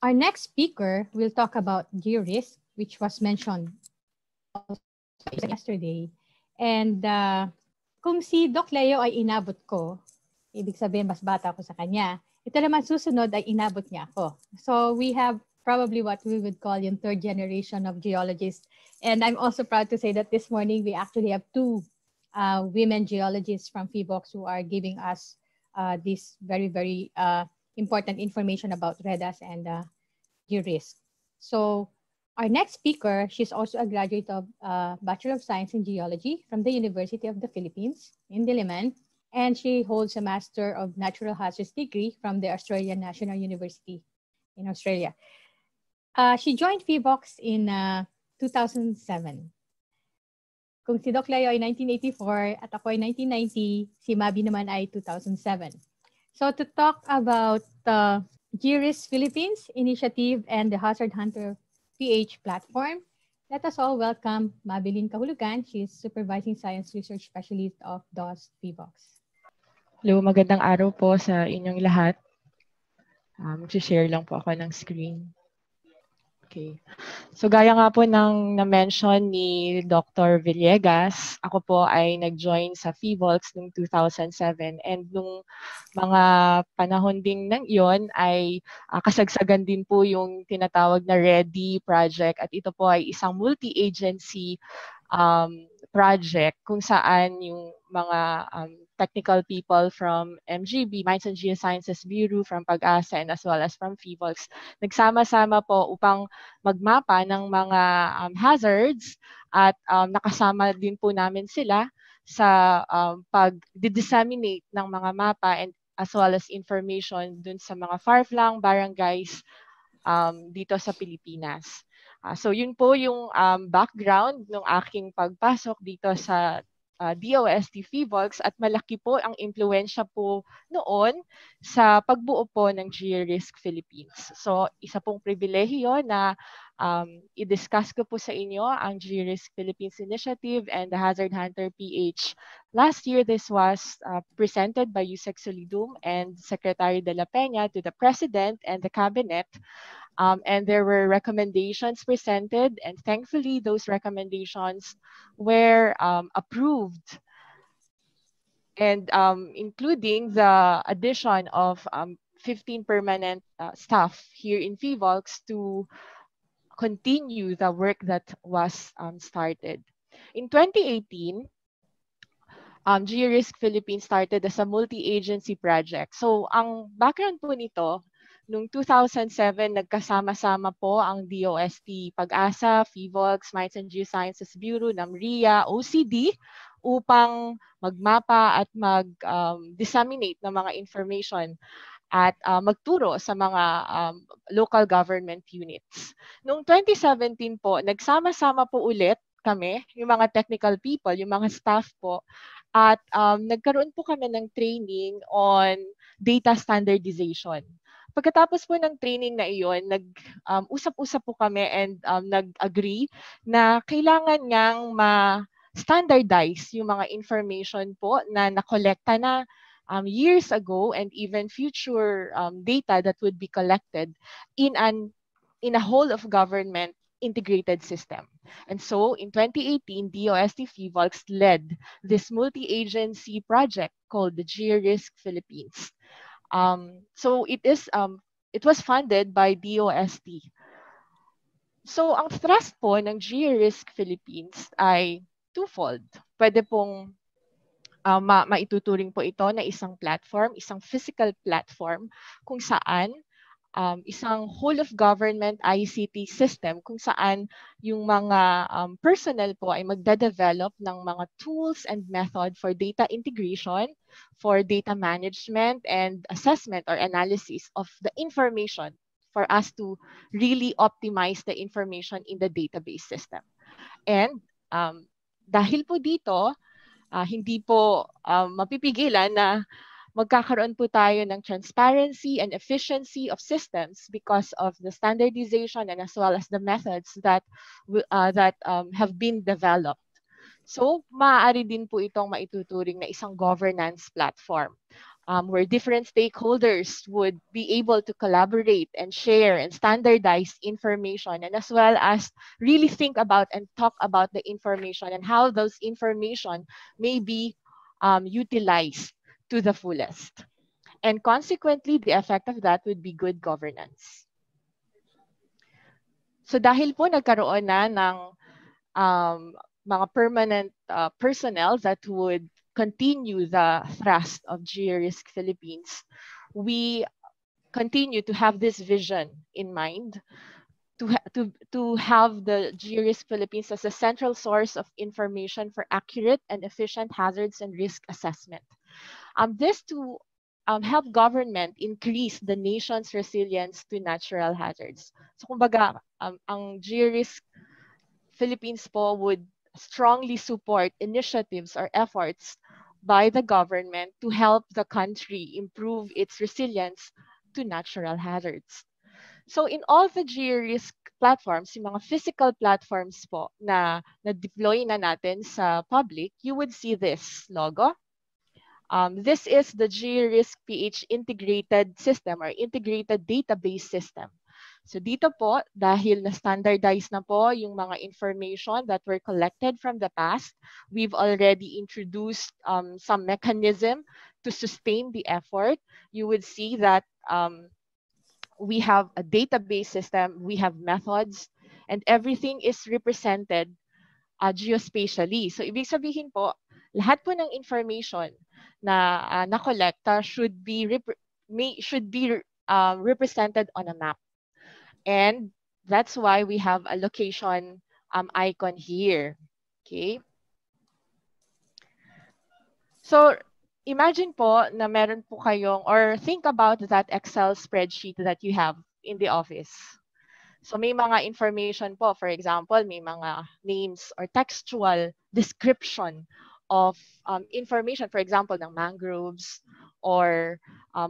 Our next speaker will talk about GeoRisk, which was mentioned yesterday. And kung si Doc Leo ay inabot ko, ibig sabihin mas bata ako sa kanya, ito naman susunod ay inabot niya ako. So we have probably what we would call yung third generation of geologists. And I'm also proud to say that this morning we actually have two women geologists from PHIVOLCS who are giving us this very, very important information about REDAS and GeoRisk. So our next speaker, she's also a graduate of Bachelor of Science in Geology from the University of the Philippines in Diliman, and she holds a Master of Natural Hazards degree from the Australian National University in Australia. She joined PHIVOLCS in 2007. Kung si Doc Leo ay 1984 at ako ay 1990, si Mabi naman ay 2007. So to talk about the GeoRisk Philippines initiative and the HazardHunterPH platform, let us all welcome Mabelline Cahulogan. She is Supervising Science Research Specialist of DOST-PHIVOLCS. Hello, magandang araw po sa inyong lahat. Mag-share lang po ako ng screen. Okay. So gaya nga po ng na-mention ni Dr. Villegas, ako po ay nag-join sa PHIVOLCS noong 2007 and nung mga panahon ding nang iyon ay kasagsagan din po yung tinatawag na READY project at ito po ay isang multi-agency project kung saan yung mga technical people from MGB, Mines and Geosciences Bureau, from Pag-asa, and as well as from PHIVOLCS, nagsama-sama po upang magmapa ng mga hazards at nakasama din po namin sila sa pag-disseminate ng mga mapa and as well as information dun sa mga far-flung barangays dito sa Pilipinas. So yun po yung background ng aking pagpasok dito sa DOST-PHIVOLCS at malaki po ang impluwensya po noon sa pagbuo po ng GeoRisk Philippines. So isa pong pribilehiyo na i-discuss ko po sa inyo ang GeoRisk Philippines Initiative and the HazardHunterPH. Last year, this was presented by Yusek Solidum and Secretary de la Peña to the President and the Cabinet. And there were recommendations presented, and thankfully those recommendations were approved, and including the addition of 15 permanent staff here in PHIVOLCS to continue the work that was started. In 2018, GeoRisk Philippines started as a multi-agency project. So ang background po nito, noong 2007, nagkasama-sama po ang DOST, Pag-asa, PHIVOLCS, Mines and Geosciences Bureau, NAMRIA, OCD upang magmapa at mag-disseminate ng mga information at magturo sa mga local government units. Noong 2017 po, nagsama-sama po ulit kami, yung mga technical people, yung mga staff po, at nagkaroon po kami ng training on data standardization. Pagkatapos po ng training na iyon, nag-usap-usap po kami and nag-agree na kailangan ngang ma-standardize yung mga information po na nakolekta na years ago and even future data that would be collected in a whole of government integrated system. And so in 2018, DOST-PHIVOLCS led this multi-agency project called the GeoRisk Philippines. So it was funded by DOST. So ang thrust po ng GeoRisk Philippines ay twofold. Pwede pong maituturing po ito na isang platform, isang physical platform kung saan isang whole of government ICT system kung saan yung mga personnel po ay magde-develop ng mga tools and method for data integration, for data management and assessment or analysis of the information for us to really optimize the information in the database system. And dahil po dito, hindi po mapipigilan na magkakaroon po tayo ng transparency and efficiency of systems because of the standardization and as well as the methods that have been developed. So, maaari din po itong maituturing na isang governance platform. where different stakeholders would be able to collaborate and share and standardize information, and as well as really think about and talk about the information and how those information may be utilized to the fullest. And consequently, the effect of that would be good governance. So dahil po nagkaroon na ng mga permanent personnel that would continue the thrust of GeoRisk Philippines, we continue to have this vision in mind to have the GeoRisk Philippines as a central source of information for accurate and efficient hazards and risk assessment. This to help government increase the nation's resilience to natural hazards. So kumbaga, ang GeoRisk Philippines po would strongly support initiatives or efforts by the government to help the country improve its resilience to natural hazards. So in all the GeoRisk platforms, yung mga physical platforms po na na-deploy na natin sa public, you would see this logo. This is the GeoRisk-PH integrated system or integrated database system. So dito po, dahil na-standardize na po yung mga information that were collected from the past, we've already introduced some mechanism to sustain the effort. You would see that we have a database system, we have methods, and everything is represented geospatially. So ibig sabihin po, lahat po ng information na na-collecta should be represented on a map. And that's why we have a location icon here. Okay. So imagine po na meron po kayong, or think about that Excel spreadsheet that you have in the office. So may mga information po, for example, may mga names or textual description of information, for example, ng mangroves or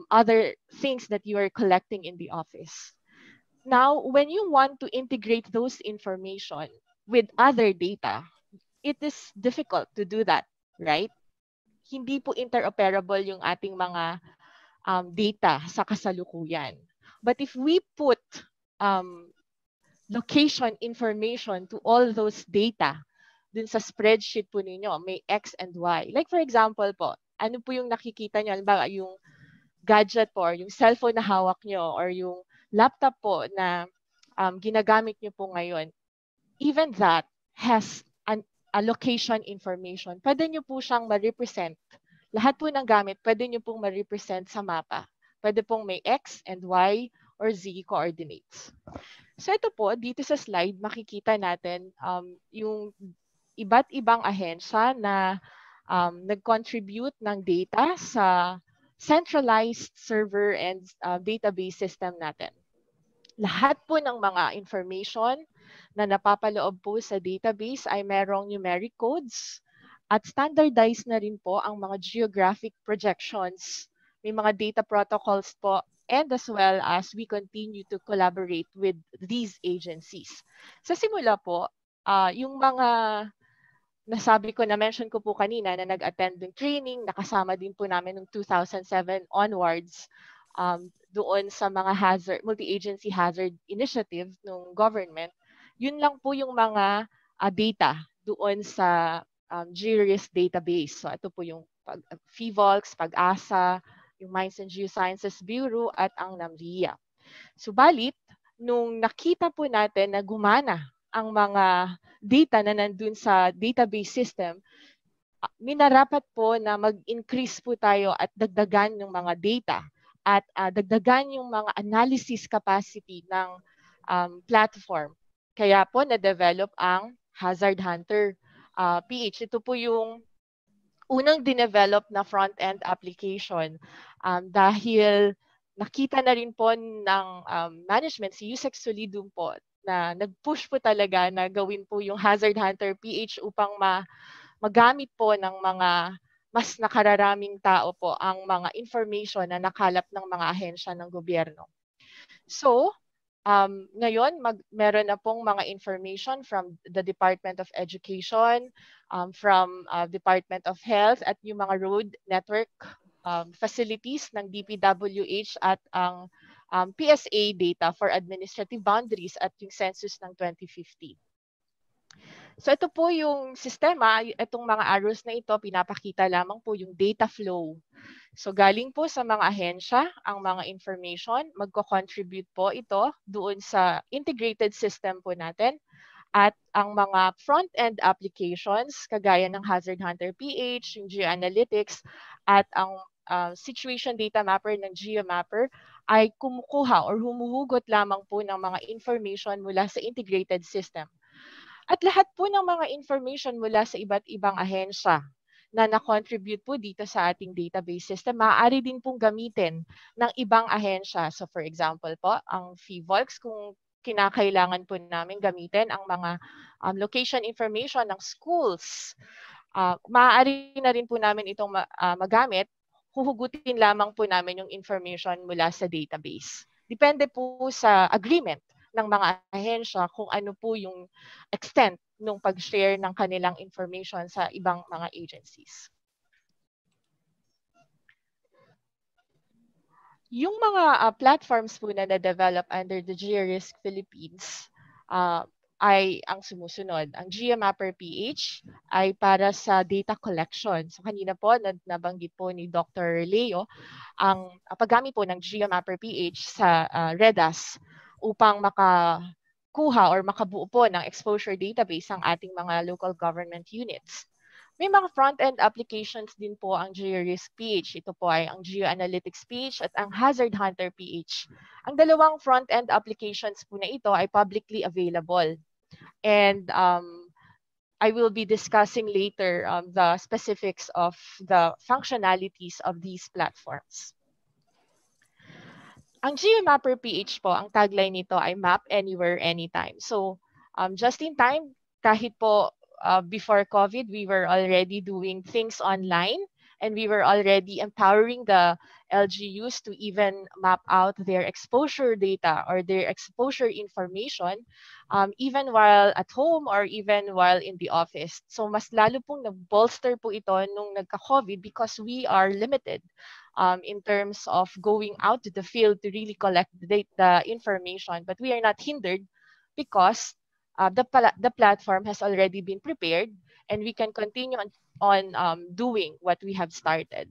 other things that you are collecting in the office. Now, when you want to integrate those information with other data, it is difficult to do that, right? Hindi po interoperable yung ating mga data sa kasalukuyan. But if we put location information to all those data dun sa spreadsheet po ninyo, may X and Y. Like for example po, ano po yung nakikita nyo? Halimbawa, yung gadget po, or yung cellphone na hawak nyo, or yung laptop po na ginagamit nyo po ngayon, even that has a location information. Pwede nyo po siyang ma-represent. Lahat po ng gamit, pwede nyo pong ma-represent sa mapa. Pwede pong may X and Y or Z coordinates. So ito po, dito sa slide, makikita natin yung iba't ibang ahensya na nag-contribute ng data sa centralized server and database system natin. Lahat po ng mga information na napapaloob po sa database ay merong numeric codes at standardized na rin po ang mga geographic projections. May mga data protocols po, and as well as we continue to collaborate with these agencies. Sa simula po, yung mga nasabi ko, na-mention ko po kanina na nag-attend ng training, nakasama din po namin noong 2007 onwards, doon sa mga multi-agency hazard initiative ng government, yun lang po yung mga data doon sa GeoRisk database. So ito po yung PHIVOLCS, Pag-asa, yung Mines and Geosciences Bureau at ang NAMRIA. Subalit, nung nakita po natin na gumana ang mga data na nandun sa database system, minarapat po na mag-increase po tayo at dagdagan ng mga data at dagdagan yung mga analysis capacity ng platform. Kaya po na-develop ang HazardHunterPH. Ito po yung unang dinevelop na front-end application dahil nakita na rin po ng management, si Yusek Solidum po, na nag-push po talaga na gawin po yung HazardHunterPH upang magamit po ng mga mas nakararaming tao po ang mga information na nakalap ng mga ahensya ng gobyerno. So, ngayon, meron na pong mga information from the Department of Education, from Department of Health at yung mga road network facilities ng DPWH at ang PSA data for administrative boundaries at yung census ng 2015. So ito po yung sistema, itong mga arrows na ito, pinapakita lamang po yung data flow. So galing po sa mga ahensya, ang mga information, magko-contribute po ito doon sa integrated system po natin. At ang mga front-end applications, kagaya ng HazardHunterPH, yung GeoAnalytics, at ang situation data mapper ng GeoMapper, ay kumukuha or humuhugot lamang po ng mga information mula sa integrated system. At lahat po ng mga information mula sa iba't ibang ahensya na na-contribute po dito sa ating database system, maaari din pong gamitin ng ibang ahensya. So for example po, ang PHIVOLCS, kung kinakailangan po namin gamitin ang mga location information ng schools, maaari na rin po namin itong magamit, huhugutin lamang po namin yung information mula sa database. Depende po sa agreement ng mga ahensya kung ano po yung extent ng pag-share ng kanilang information sa ibang mga agencies. Yung mga platforms po na na-develop under the GeoRisk Philippines ay ang sumusunod. Ang GeoMapperPH ay para sa data collection. So kanina po, nabanggit po ni Dr. Leo, ang paggamit po ng GeoMapperPH sa REDAS upang makakuha or makabuo po ng exposure database ang ating mga local government units. May mga front-end applications din po ang GeoRisk PH. Ito po ay ang GeoAnalytics PH at ang HazardHunterPH. Ang dalawang front-end applications po na ito ay publicly available. And I will be discussing later the specifics of the functionalities of these platforms. Ang GeoMapperPH po, ang tagline nito ay Map Anywhere, Anytime. So just in time, kahit po before COVID, we were already doing things online and we were already empowering the LGUs to even map out their exposure data or their exposure information even while at home or even while in the office. So mas lalo pong nag-bolster po ito nung nagka-COVID because we are limited in terms of going out to the field to really collect the information. But we are not hindered because the platform has already been prepared and we can continue on doing what we have started.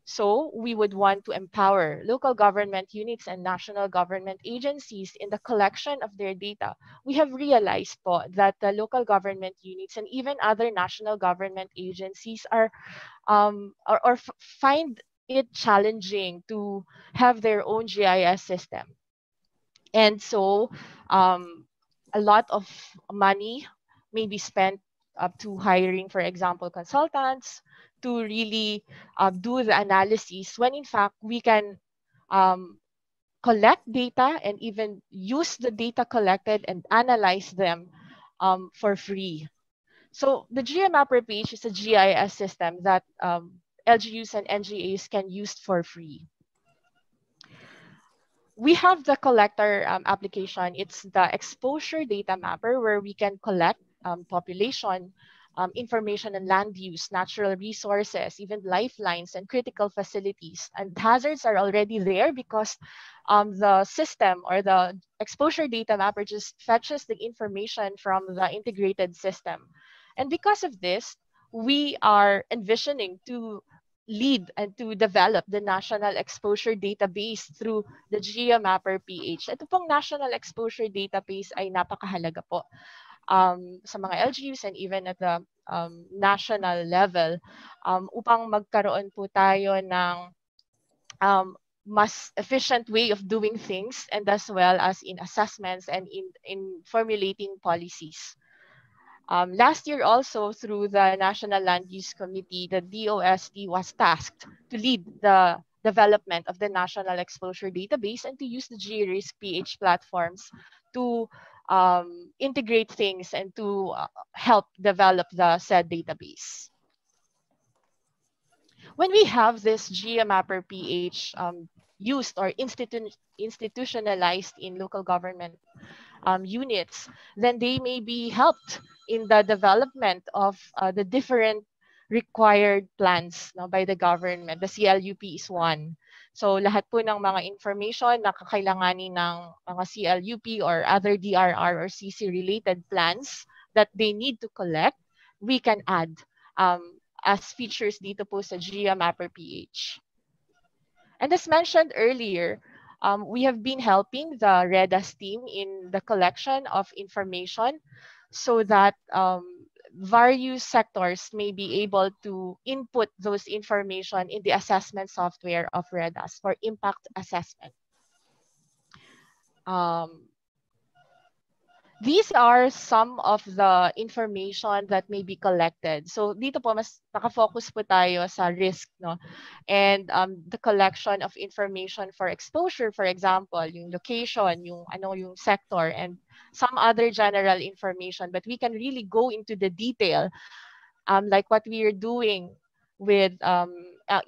So we would want to empower local government units and national government agencies in the collection of their data. We have realized po that the local government units and even other national government agencies are find it challenging to have their own GIS system. And so a lot of money may be spent up to hiring, for example, consultants to really do the analysis when in fact we can collect data and even use the data collected and analyze them for free. So the GeoMapperPH is a GIS system that LGUs and NGAs can use for free. We have the collector application. It's the exposure data mapper where we can collect population information and land use, natural resources, even lifelines and critical facilities. And hazards are already there because the system or the exposure data mapper just fetches the information from the integrated system. And because of this, we are envisioning to lead and to develop the National Exposure Database through the GeoMapperPH. Ito pong National Exposure Database ay napakahalaga po sa mga LGUs and even at the national level upang magkaroon po tayo ng mas efficient way of doing things and as well as in assessments and in formulating policies. Last year also, through the National Land Use Committee, the DOST was tasked to lead the development of the National Exposure Database and to use the GeoRisk PH platforms to integrate things and to help develop the said database. When we have this GeoMapperPH used or institutionalized in local government units, then they may be helped in the development of the different required plans, no, by the government. The CLUP is one. So lahat po ng mga information na kakailanganin ng mga CLUP or other DRR or CC related plans that they need to collect, we can add as features dito po sa Geo MapperPH. And as mentioned earlier, we have been helping the REDAS team in the collection of information so that various sectors may be able to input those information in the assessment software of REDAS for impact assessment. These are some of the information that may be collected. So dito po mas nakafocus po tayo sa risk, no? And the collection of information for exposure, for example, yung location, yung sector, and some other general information. But we can really go into the detail, like what we are doing with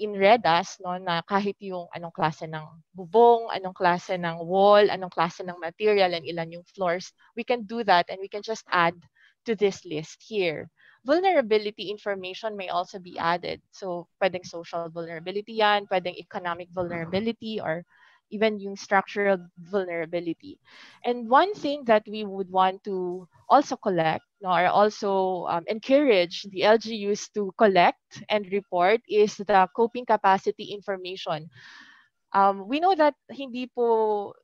in REDAS, no, na kahit yung anong klase ng bubong, anong klase ng wall, anong klase ng material, and ilan yung floors, we can do that and we can just add to this list here. Vulnerability information may also be added. So pwedeng social vulnerability yan, pwedeng economic vulnerability, or even yung structural vulnerability. And one thing that we would want to also collect, no, or also encourage the LGUs to collect and report is the coping capacity information. We know that hindi tayo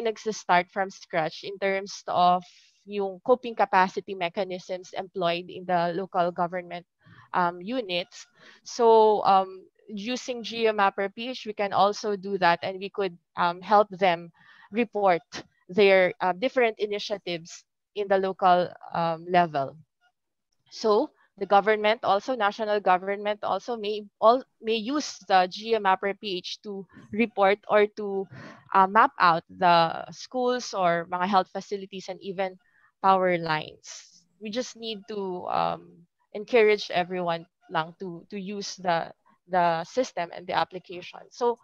nagsa-start from scratch in terms of yung coping capacity mechanisms employed in the local government units. So using Geo MapperPH, we can also do that, and we could help them report their different initiatives in the local level. So the government also, national government also may use the Geo MapperPH to report or to map out the schools or mga health facilities and even power lines. We just need to encourage everyone lang to use the system and the application. So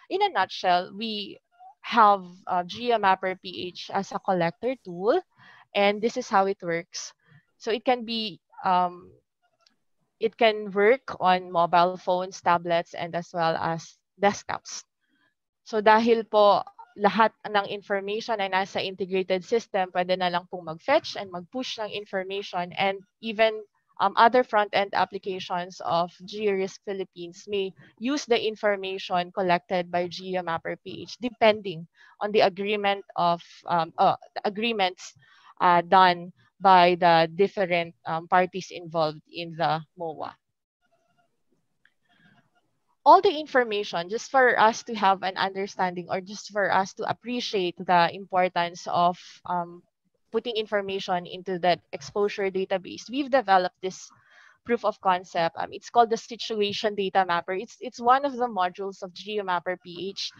in a nutshell, we have Geo MapperPH as a collector tool, and this is how it works. So it can be it can work on mobile phones, tablets, and as well as desktops. So dahil po lahat ng information ay nasa integrated system, pwede na lang pong mag-fetch and mag-push ng information, and even other front-end applications of GeoRisk Philippines may use the information collected by Geo MapperPH depending on the agreement of agreements done by the different parties involved in the MOA. All the information, just for us to have an understanding or just for us to appreciate the importance of putting information into that exposure database, we've developed this proof of concept. It's called the Situation Data Mapper. It's one of the modules of Geo MapperPH.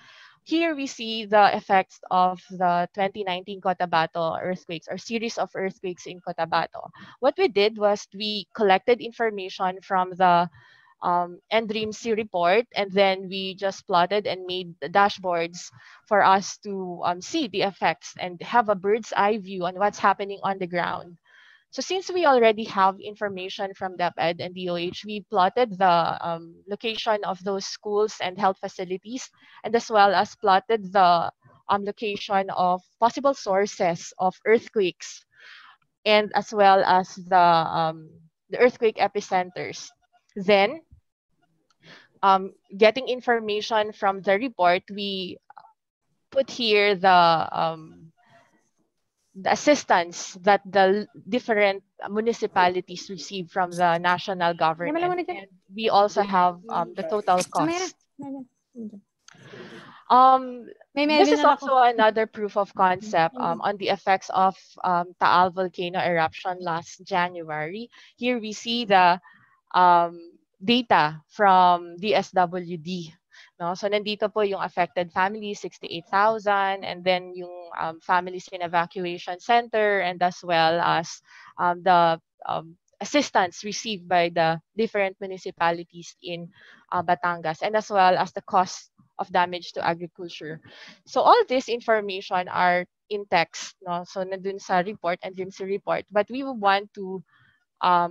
Here we see the effects of the 2019 Cotabato earthquakes or series of earthquakes in Cotabato. What we did was we collected information from the NDRIMC report, and then we just plotted and made the dashboards for us to see the effects and have a bird's eye view on what's happening on the ground. So since we already have information from DepEd and DOH, we plotted the location of those schools and health facilities, and as well as plotted the location of possible sources of earthquakes, and as well as the earthquake epicenters. Then, getting information from the report, we put here the assistance that the different municipalities receive from the national government. And we also have the total cost. This is also another proof of concept on the effects of Taal volcano eruption last January. Here we see the data from DSWD. No? So nandito po yung affected families, 68,000, and then yung families in evacuation center, and as well as the assistance received by the different municipalities in Batangas, and as well as the cost of damage to agriculture. So all this information are in text, no? So nandun sa report and DRIMC report, but we want to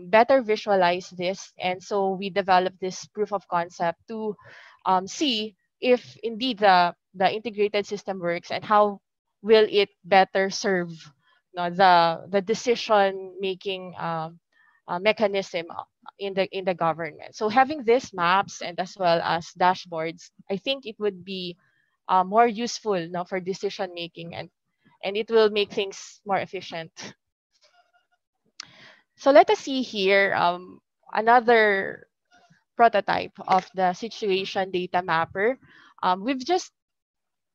better visualize this. And so we developed this proof of concept to see if indeed the integrated system works and how will it better serve the decision making mechanism in the government. So having these maps and as well as dashboards, I think it would be more useful for decision making, and it will make things more efficient. So let us see here another prototype of the situation data mapper. We've just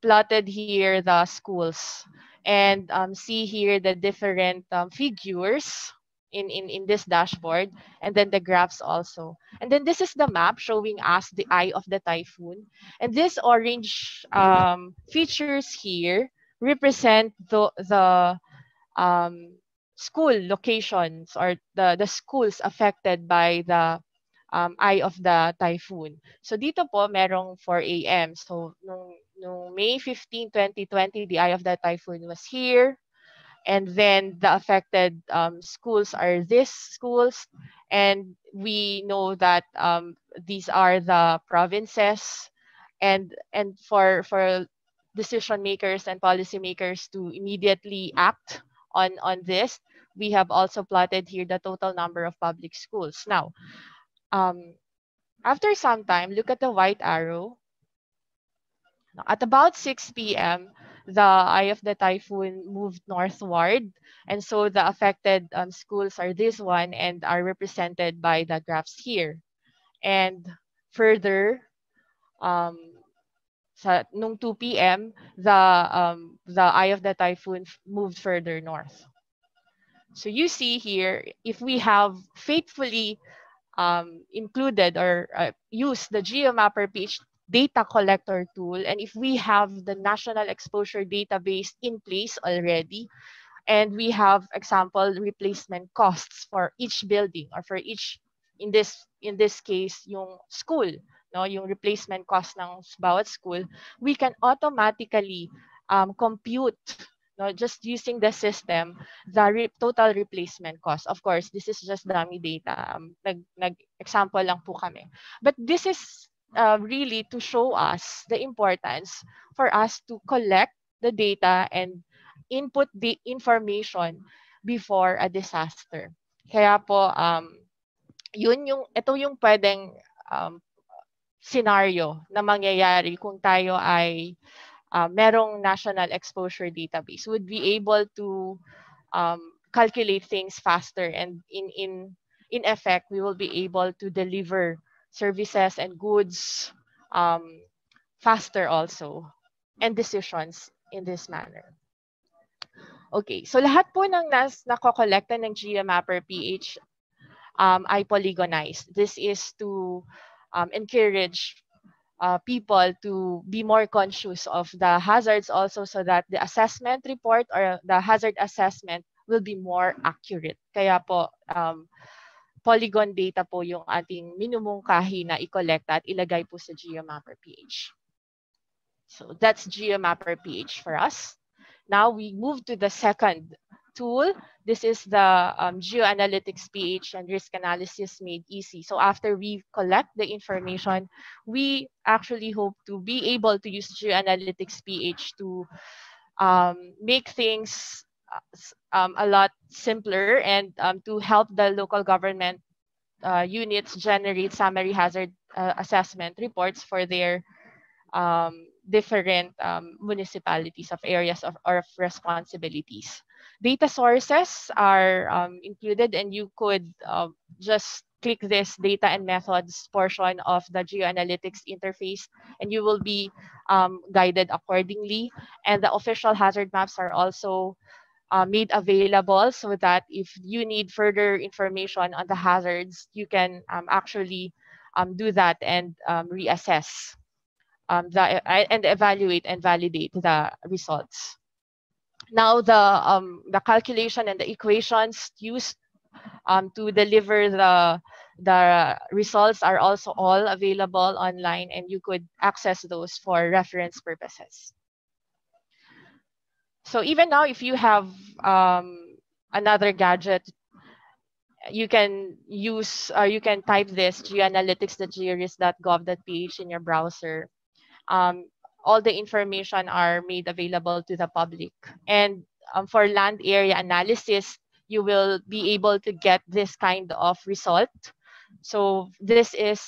plotted here the schools and see here the different figures in this dashboard, and then the graphs also. And then this is the map showing us the eye of the typhoon. And this orange features here represent the school locations or the schools affected by the eye of the typhoon. So dito po merong 4 a.m. So nung May 15, 2020, the eye of the typhoon was here. And then the affected schools are these schools. And we know that these are the provinces. And for decision makers and policymakers to immediately act on this, we have also plotted here the total number of public schools. Now, after some time, look at the white arrow. At about 6 p.m., the eye of the typhoon moved northward. And so the affected schools are this one and are represented by the graphs here. And further, nung 2 p.m., the eye of the typhoon moved further north. So you see here, if we have faithfully included or used the GeoMapperPH data collector tool, and if we have the national exposure database in place already, and we have example replacement costs for each building or for each, in this case, yung school, yung replacement cost ng bawat school, we can automatically compute, just using the system, the total replacement cost. Of course, this is just dummy data. Nag-example lang po kami. But this is really to show us the importance for us to collect the data and input the information before a disaster. Kaya po, ito yung pwedeng scenario na mangyayari kung tayo ay merong national exposure database. Would be able to calculate things faster, and in effect, we will be able to deliver services and goods faster also, and decisions in this manner. Okay, so lahat po ng nakokolekta ng GeoMapperPH ay polygonized. This is to encourage people to be more conscious of the hazards also, so that the assessment report or the hazard assessment will be more accurate. Kaya po, polygon data po yung ating minumungkahi na i-collect at ilagay po sa GeoMapperPH. So that's GeoMapperPH for us. Now we move to the second tool. This is the GeoAnalytics PH and risk analysis made easy. So after we collect the information, we actually hope to be able to use GeoAnalytics PH to make things a lot simpler, and to help the local government units generate summary hazard assessment reports for their different municipalities of areas of responsibilities. Data sources are included, and you could just click this data and methods portion of the GeoAnalytics interface, and you will be guided accordingly. And the official hazard maps are also made available, so that if you need further information on the hazards, you can actually do that and reassess and evaluate and validate the results. Now the calculation and the equations used to deliver the results are also all available online, and you could access those for reference purposes. So even now, if you have another gadget, you can use, or you can type this geoanalytics.georisk.gov.ph in your browser. All the information are made available to the public. And for land area analysis, you will be able to get this kind of result. So this is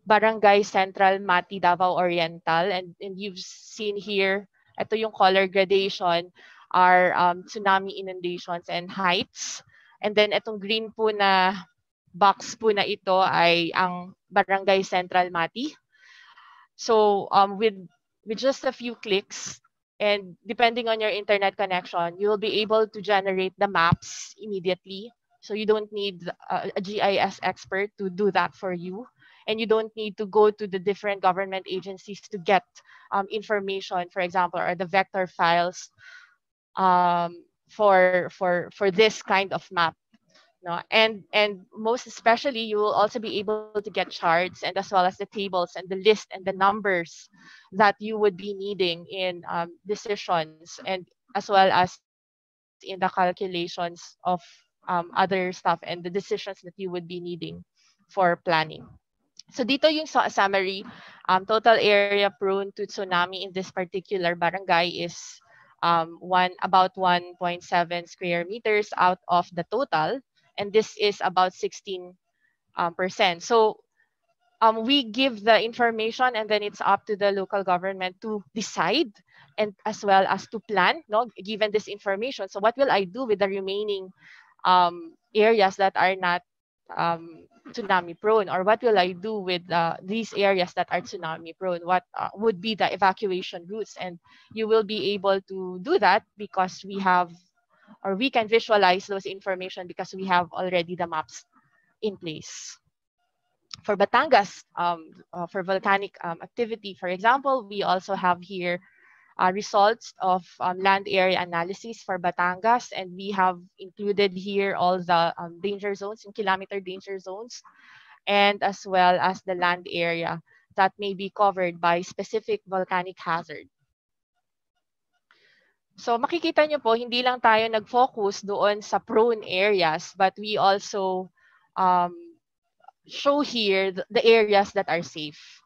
Barangay Central Mati Davao Oriental, and you've seen here, ito yung color gradation are tsunami inundations and heights. And then itong green po na box po na ito ay ang Barangay Central Mati. So with just a few clicks, and depending on your internet connection, you will be able to generate the maps immediately. So you don't need a GIS expert to do that for you. And you don't need to go to the different government agencies to get information, for example, or the vector files for this kind of map. No? And most especially, you will also be able to get charts, and as well as the tables and the list and the numbers that you would be needing in decisions, and as well as in the calculations of other stuff and the decisions that you would be needing for planning. So dito yung summary, total area prone to tsunami in this particular barangay is about 1.7 square meters out of the total, and this is about 16%. So we give the information, and then it's up to the local government to decide and as well as to plan, no, given this information. So what will I do with the remaining areas that are not tsunami prone, or what will I do with these areas that are tsunami prone? What would be the evacuation routes? And you will be able to do that because we have, or we can visualize those information because we have already the maps in place. For Batangas, for volcanic activity, for example, we also have here results of land area analysis for Batangas, and we have included here all the danger zones and kilometer danger zones, and as well as the land area that may be covered by specific volcanic hazard. So makikita nyo po, hindi lang tayo nag-focus doon sa prone areas, but we also show here the areas that are safe.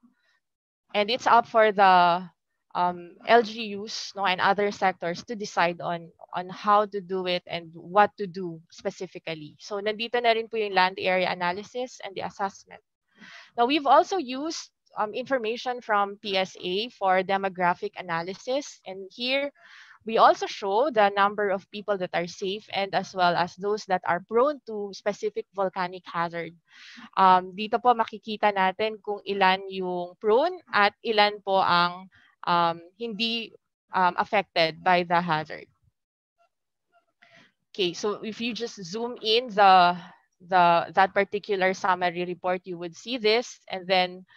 And it's up for the LGUs, no, and other sectors to decide on how to do it and what to do specifically. So nandito na rin po yung land area analysis and the assessment. Now we've also used information from PSA for demographic analysis, and here we also show the number of people that are safe and as well as those that are prone to specific volcanic hazard. Dito po makikita natin kung ilan yung prone at ilan po ang hindi affected by the hazard. Okay, so if you just zoom in that particular summary report, you would see this, and then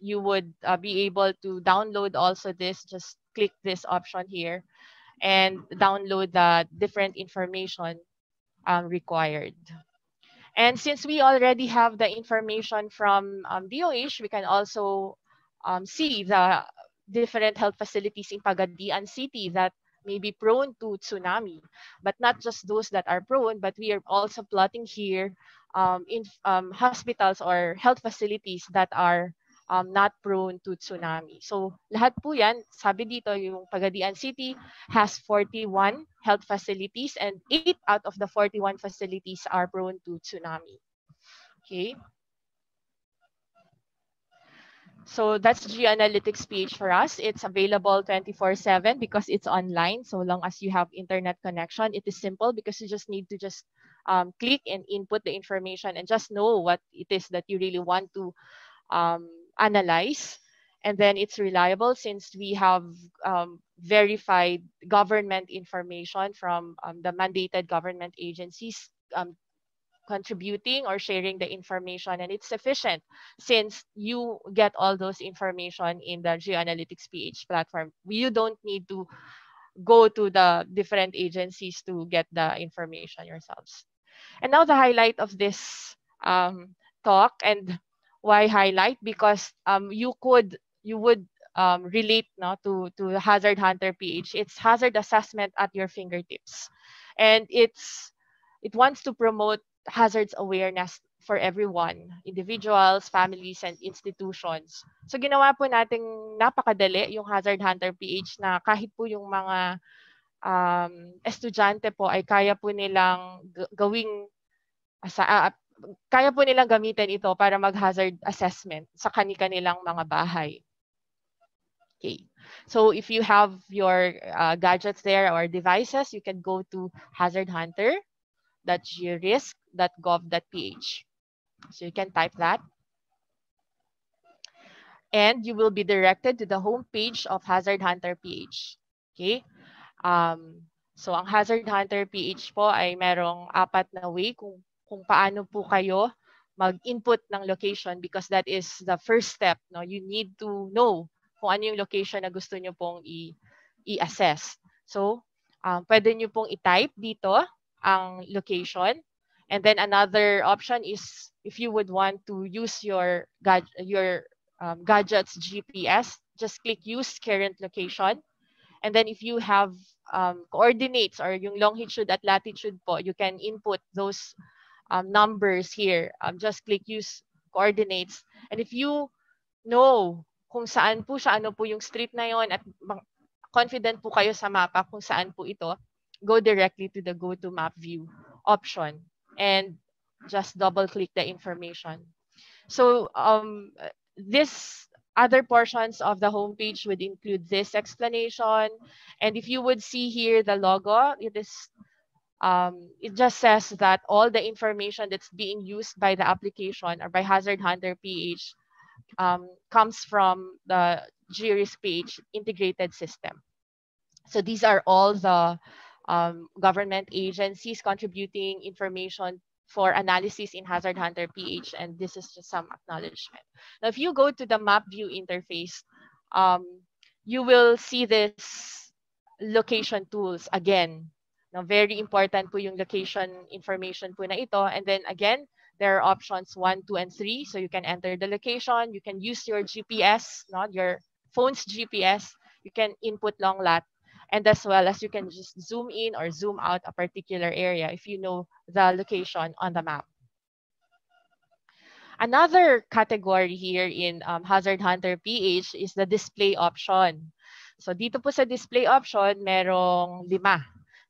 you would be able to download also this. Just click this option here and download the different information required. And since we already have the information from DOH, we can also see the different health facilities in Pagadian City that may be prone to tsunami, but not just those that are prone, but we are also plotting here in hospitals or health facilities that are not prone to tsunami. So lahat po yan, sabi dito, yung Pagadian City has 41 health facilities, and 8 out of the 41 facilities are prone to tsunami. Okay. So that's GeoAnalytics.ph for us. It's available 24/7 because it's online. So long as you have internet connection, it is simple because you just need to just click and input the information and just know what it is that you really want to analyze. And then it's reliable since we have verified government information from the mandated government agencies contributing or sharing the information, and it's sufficient since you get all those information in the GeoAnalytics.ph platform. You don't need to go to the different agencies to get the information yourselves. And now the highlight of this talk, and why highlight? Because you would relate now to HazardHunterPH. It's hazard assessment at your fingertips, and it's it wants to promote hazards awareness for everyone, individuals, families, and institutions. So ginawa po nating napakadali yung Hazard Hunter PH na kahit po yung mga estudyante po ay kaya po nilang gawing kaya po nilang gamitin ito para mag-hazard assessment sa kanilang mga bahay. Okay. So if you have your gadgets there or devices, you can go to hazardhunter.georisk.gov.ph. So you can type that. And you will be directed to the home page of HazardHunterPH. Okay? So ang HazardHunterPH po ay merong 4 na way kung paano po kayo mag-input ng location, because that is the first step. No? You need to know kung ano yung location na gusto nyo pong i-assess. So, pwede nyo pong i-type dito ang location. And then another option is if you would want to use your gadget's GPS, just click use current location. And then if you have coordinates or yung longitude at latitude po, you can input those numbers here. Just click use coordinates. And if you know kung saan po siya, ano po yung street na yon, at confident po kayo sa mapa kung saan po ito, go directly to the go to map view option and just double click the information. So this other portions of the homepage would include this explanation. And if you would see here the logo, it just says that all the information that's being used by the application or by HazardHunterPH comes from the GeoRisk PH integrated system. So these are all the government agencies contributing information for analysis in HazardHunterPH, and this is just some acknowledgement. Now, if you go to the map view interface, you will see this location tools again. Now, very important po yung location information po na ito. And then again, there are options 1, 2, and 3. So you can enter the location. You can use your GPS, not your phone's GPS. You can input long lat. And as well as you can just zoom in or zoom out a particular area if you know the location on the map. Another category here in HazardHunterPH is the display option. So dito po sa display option, merong 5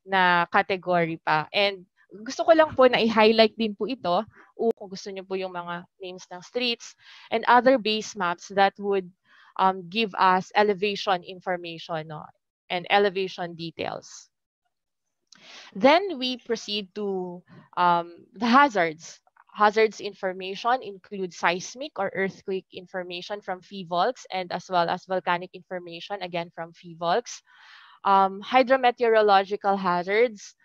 na category pa. And gusto ko lang po na i-highlight din po ito kung gusto niyo po yung mga names ng streets and other base maps that would give us elevation information, no? And elevation details. Then we proceed to the hazards. Hazards information includes seismic or earthquake information from PHIVOLCS and as well as volcanic information, again from PHIVOLCS. Hydrometeorological hazards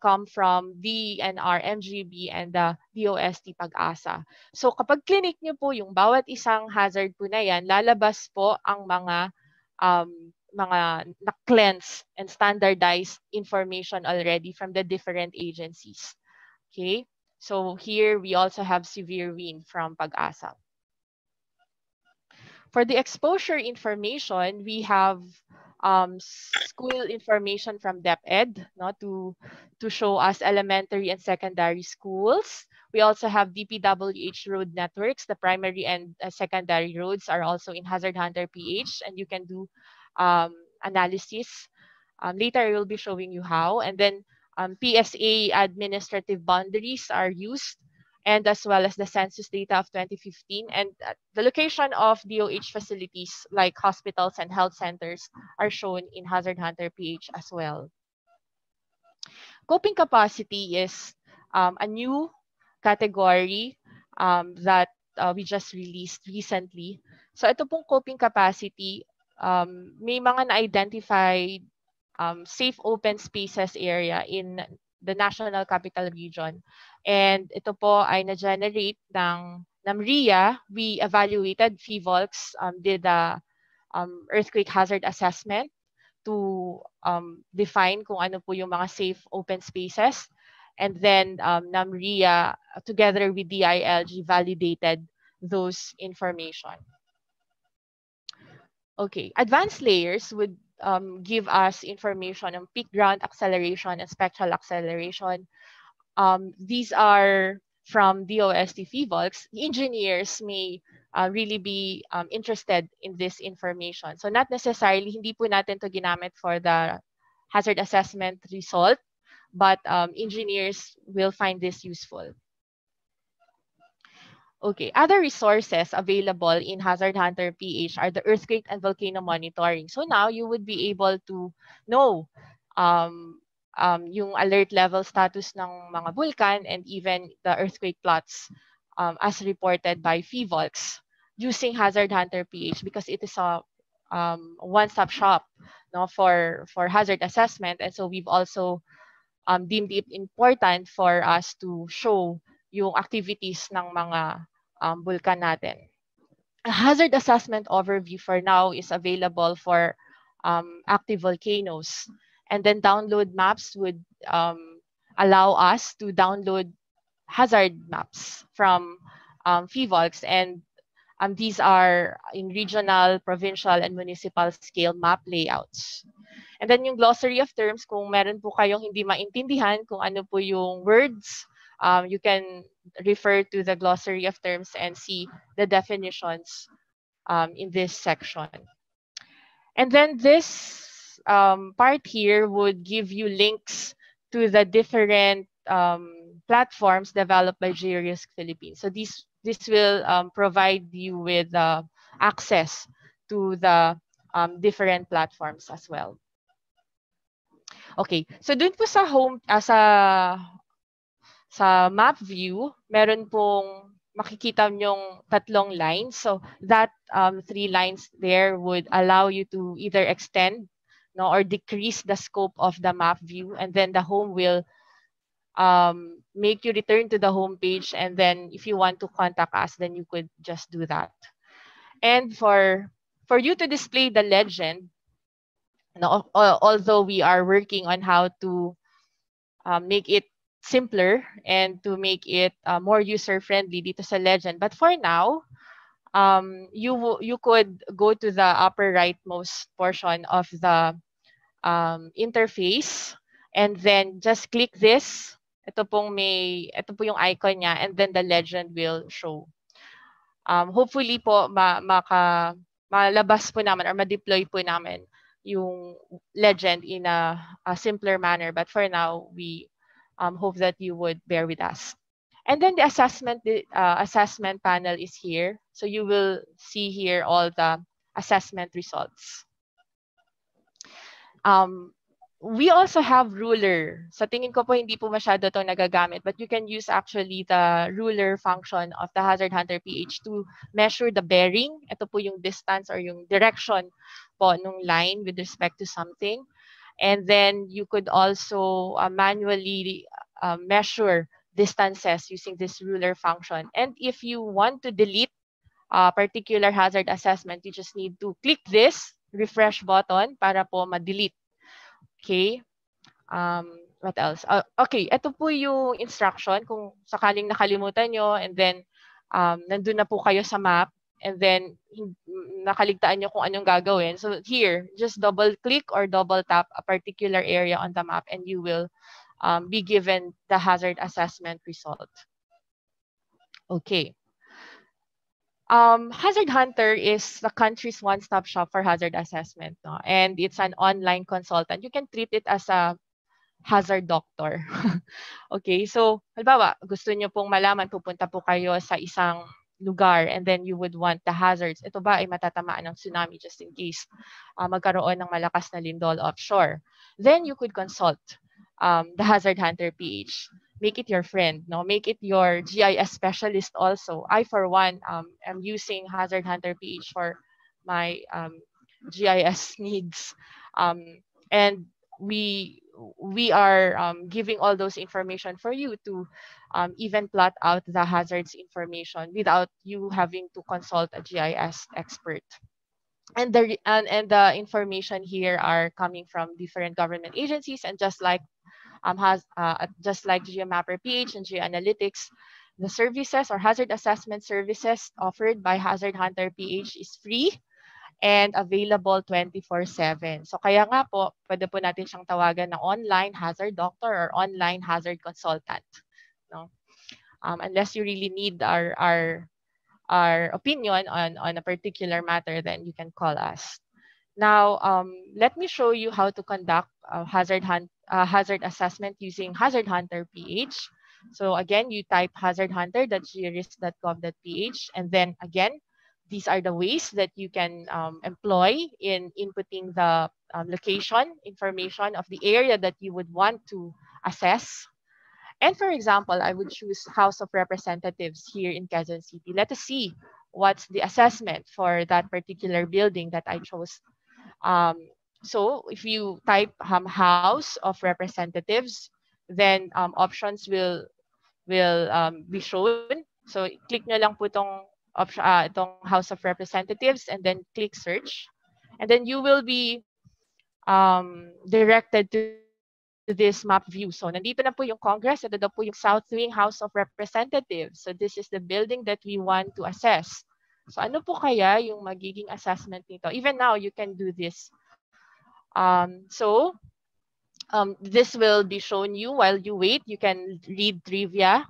come from DNR, MGB, and the DOST Pag-asa. So kapag clinic nyo po yung bawat isang hazard po na yan, lalabas po ang mga na-cleanse and standardized information already from the different agencies. Okay, so here we also have severe wind from Pag-asa. For the exposure information, we have school information from DepEd, no, to show us elementary and secondary schools. We also have DPWH road networks. The primary and secondary roads are also in HazardHunterPH, and you can do analysis. Later I will be showing you how. And then PSA administrative boundaries are used, and as well as the census data of 2015. And the location of DOH facilities like hospitals and health centers are shown in HazardHunterPH as well. Coping capacity is a new category that we just released recently. So ito pong coping capacity, may mga na-identified safe open spaces area in the National Capital Region. And ito po ay na-generate ng NAMRIA. We evaluated, PHIVOLCS did a earthquake hazard assessment to define kung ano po yung mga safe open spaces. And then NAMRIA, together with DILG, validated those information. Okay, advanced layers would give us information on peak ground acceleration and spectral acceleration. these are from DOST-PHIVOLCS. Engineers may really be interested in this information. So not necessarily, hindi po natin to ginamit for the hazard assessment result, but engineers will find this useful. Okay, other resources available in HazardHunterPH are the earthquake and volcano monitoring. So now you would be able to know yung alert level status ng mga vulkan and even the earthquake plots as reported by PHIVOLCS using HazardHunterPH, because it is a one-stop shop, no, for hazard assessment. And so we've also deemed it important for us to show yung activities ng mga vulkan natin. A hazard assessment overview for now is available for active volcanoes. And then download maps would allow us to download hazard maps from PHIVOLCS. And these are in regional, provincial, and municipal scale map layouts. And then yung glossary of terms, kung meron po kayong hindi maintindihan kung ano po yung words, you can refer to the glossary of terms and see the definitions in this section. And then this part here would give you links to the different platforms developed by GeoRisk Philippines. So this will provide you with access to the different platforms as well. Okay, so dun po sa home, sa map view, meron pong makikita nyong tatlong lines. So that 3 lines there would allow you to either extend, no, or decrease the scope of the map view, and then the home will make you return to the home page. And then if you want to contact us, then you could just do that. And for you to display the legend, no, although we are working on how to make it simpler and to make it more user-friendly dito sa legend. But for now, you could go to the upper rightmost portion of the interface and then just click this. Ito po yung icon niya, and then the legend will show. Hopefully po malabas po naman or ma-deploy po namin yung legend in a simpler manner. But for now, we hope that you would bear with us. And then the assessment panel is here. So you will see here all the assessment results. We also have ruler. Sa tingin ko po hindi po masyado to nagagamit, but you can use actually the ruler function of the HazardHunterPH to measure the bearing. Ito po yung distance or yung direction po nung line with respect to something. And then you could also manually measure distances using this ruler function. And if you want to delete a particular hazard assessment, you just need to click this refresh button para po ma-delete. Okay. What else? Okay, ito po yung instruction kung sakaling nakalimutan nyo and then nandun na po kayo sa map and then nakaligtaan nyo kung anong gagawin. So here, just double click or double tap a particular area on the map and you will be given the hazard assessment result. Okay. Hazard Hunter is the country's one-stop shop for hazard assessment, no? And it's an online consultant. You can treat it as a hazard doctor. Okay, so halimbawa, gusto nyo pong malaman, pupunta po kayo sa isang lugar and then you would want the hazards. Ito ba ay matatamaan ng tsunami just in case magkaroon ng malakas na lindol offshore. Then you could consult the HazardHunterPH. Make it your friend, no? Make it your GIS specialist also. I, for one, am using HazardHunterPH for my GIS needs. And we are giving all those information for you to even plot out the hazards information without you having to consult a GIS expert. And the information here are coming from different government agencies, and just like GeoMapperPH and GeoAnalytics, the services or hazard assessment services offered by HazardHunterPH is free and available 24/7. So kaya nga po, pwede po natin siyang tawagan na online hazard doctor or online hazard consultant. no? Unless you really need our opinion on a particular matter, then you can call us. Now, let me show you how to conduct hazard assessment using HazardHunterPH. So again, you type hazardhunter.georisk.gov.ph, and then again, these are the ways that you can employ in inputting the location information of the area that you would want to assess. And for example, I would choose House of Representatives here in Quezon City. Let us see what's the assessment for that particular building that I chose. So if you type House of Representatives, then options will be shown. So click nyo lang po itong House of Representatives and then click search. And then you will be directed to this map view. So nandito na po yung Congress, ito daw po yung South Wing House of Representatives. So this is the building that we want to assess. So ano po kaya yung magiging assessment nito? Even now, you can do this. This will be shown you while you wait. You can read trivia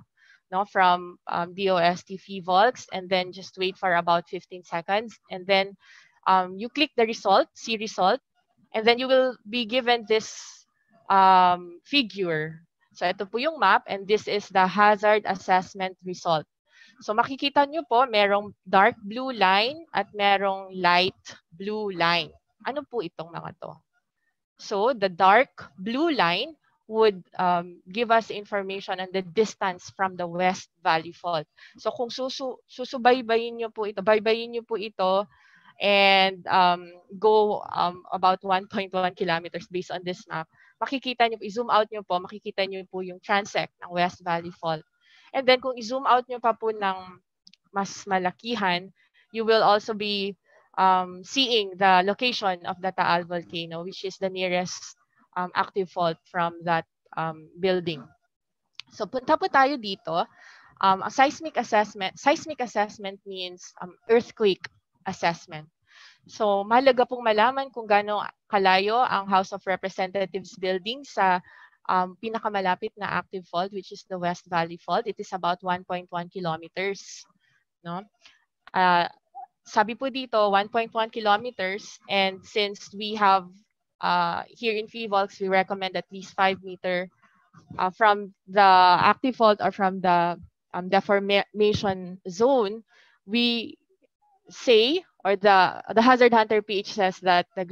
from DOST-PHIVOLCS, and then just wait for about 15 seconds. And then you click the result, see result, and then you will be given this figure. So ito po yung map, and this is the hazard assessment result. So makikita nyo po, merong dark blue line at merong light blue line. Ano po itong mga to? So the dark blue line would give us information on the distance from the West Valley Fault. So kung susubaybayin nyo po ito, baybayin nyo po ito and go about 1.1 kilometers based on this map, makikita nyo, i-zoom out nyo po, makikita nyo po yung transect ng West Valley Fault. And then kung i-zoom out nyo pa po ng mas malakihan, you will also be seeing the location of the Taal volcano, which is the nearest active fault from that building. So punta po tayo dito. A seismic assessment means earthquake assessment. So mahalaga pong malaman kung gaano kalayo ang House of Representatives building sa pinakamalapit na active fault, which is the West Valley Fault. It is about 1.1 kilometers. No? Sabi po dito, 1.1 kilometers, and since we have here in PHIVOLCS, we recommend at least 5 meters from the active fault or from the deformation zone. We say, or the HazardHunterPH says that the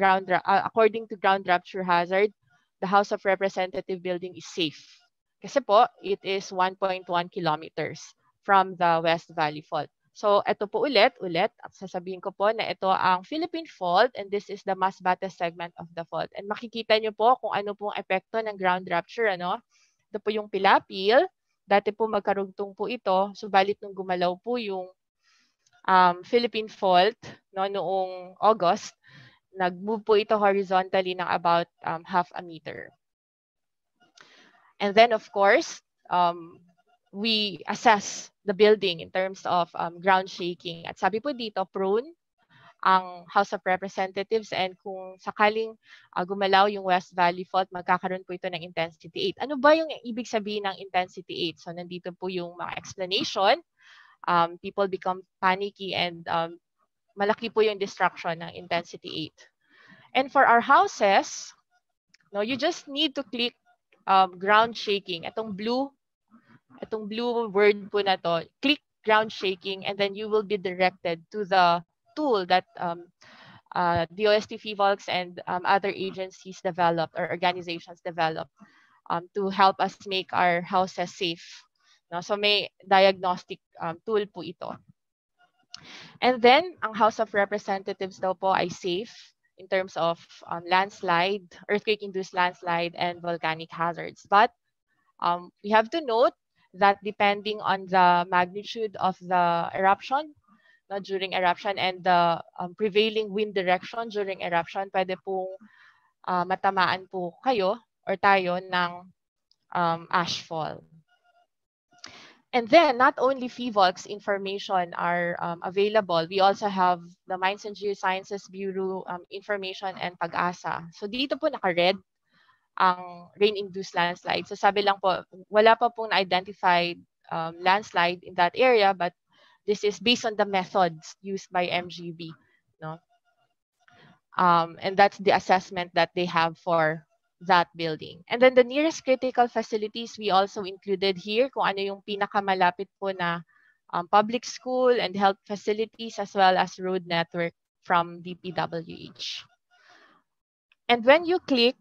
according to ground rupture hazard, the House of Representative building is safe. Kasi po, it is 1.1 kilometers from the West Valley Fault. So, ito po ulit, sasabihin ko po na ito ang Philippine Fault, and this is the Masbate segment of the fault. And makikita nyo po kung ano pong epekto ng ground rupture. Ito po yung pilapil. Dati po magkarugtong po ito, subalit nung gumalaw po yung Philippine Fault noong August, nag-move po ito horizontally ng about half a meter. And then, of course, we assess the building in terms of ground shaking. At sabi po dito, prone ang House of Representatives, and kung sakaling gumalaw yung West Valley Fault, magkakaroon po ito ng intensity 8. Ano ba yung ibig sabihin ng intensity 8? So nandito po yung mga explanation. People become panicky, and malaki po yung destruction ng intensity 8. And for our houses, you just need to click ground shaking. Itong blue word po na to, click ground shaking, and then you will be directed to the tool that DOST-PHIVOLCS and other agencies developed or organizations developed to help us make our houses safe. So may diagnostic tool po ito. And then, ang House of Representatives daw po ay safe in terms of landslide, earthquake-induced landslide, and volcanic hazards. But we have to note that depending on the magnitude of the eruption, during eruption, and the prevailing wind direction during eruption, pwede pong matamaan po kayo or tayo ng ashfall. And then, not only PHIVOLCS information are available, we also have the Mines and Geosciences Bureau information and Pag-asa. So dito po naka-red ang rain-induced landslide. So sabi lang po, wala pa pong na-identified landslide in that area, but this is based on the methods used by MGB. No? And that's the assessment that they have for that building. And then the nearest critical facilities, we also included here kung ano yung pinakamalapit po na public school and health facilities as well as road network from DPWH. And when you click,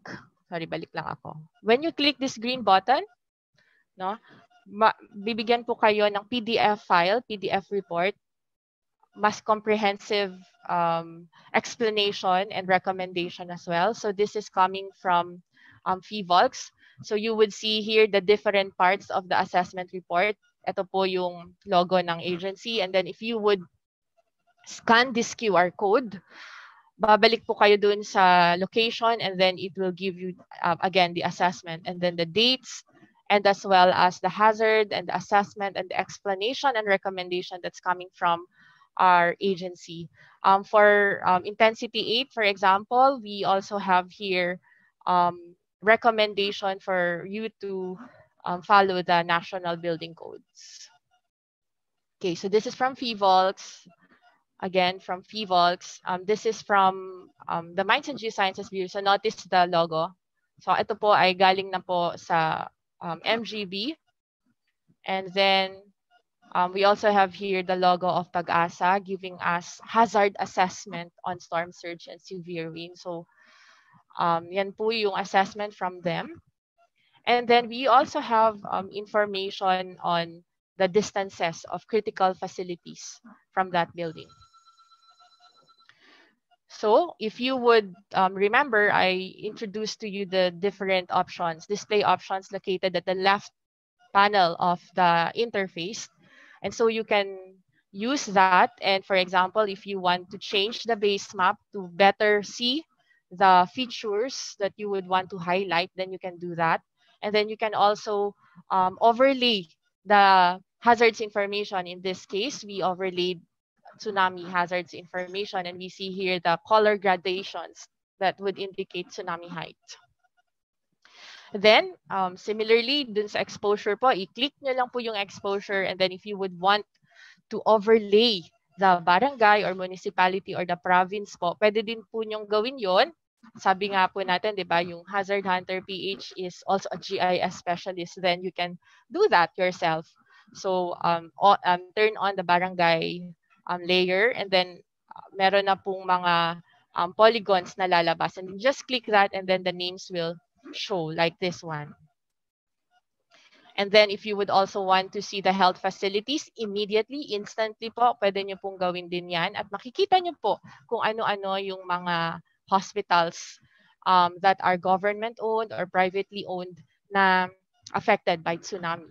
sorry, balik lang ako. When you click this green button, no, bibigyan po kayo ng PDF file, PDF report, mas comprehensive explanation and recommendation as well. So this is coming from PHIVOLCS. So you would see here the different parts of the assessment report. Ito po yung logo ng agency. And then if you would scan this QR code, babalik po kayo dun sa location and then it will give you, again, the assessment and then the dates and as well as the hazard and the assessment and the explanation and recommendation that's coming from our agency. For intensity 8, for example, we also have here recommendation for you to follow the national building codes. Okay, so this is from PHIVOLCS. Again, from PHIVOLCS. This is from the Mines and Geosciences Bureau. So notice the logo. So ito po ay galing na po sa MGB. And then we also have here the logo of Pag-asa giving us hazard assessment on storm surge and severe wind. So yan po yung assessment from them. And then we also have information on the distances of critical facilities from that building. So if you would remember, I introduced to you the different options, display options located at the left panel of the interface. And so you can use that. And for example, if you want to change the base map to better see the features that you would want to highlight, then you can do that. And then you can also overlay the hazards information. In this case, we overlaid tsunami hazards information, and we see here the color gradations that would indicate tsunami height. Then, similarly, dun sa exposure po, i-click nyo lang po yung exposure, and then if you would want to overlay the barangay or municipality or the province po, pwede din po nyong gawin yon. Sabi nga po natin, di ba, yung HazardHunterPH is also a GIS specialist, then you can do that yourself. So, turn on the barangay layer, and then meron na pong mga polygons na lalabas. And just click that, and then the names will show like this one. And then if you would also want to see the health facilities, immediately, instantly po, pwede nyo pong gawin din yan. At makikita nyo po kung ano-ano yung mga hospitals that are government-owned or privately owned na affected by tsunami.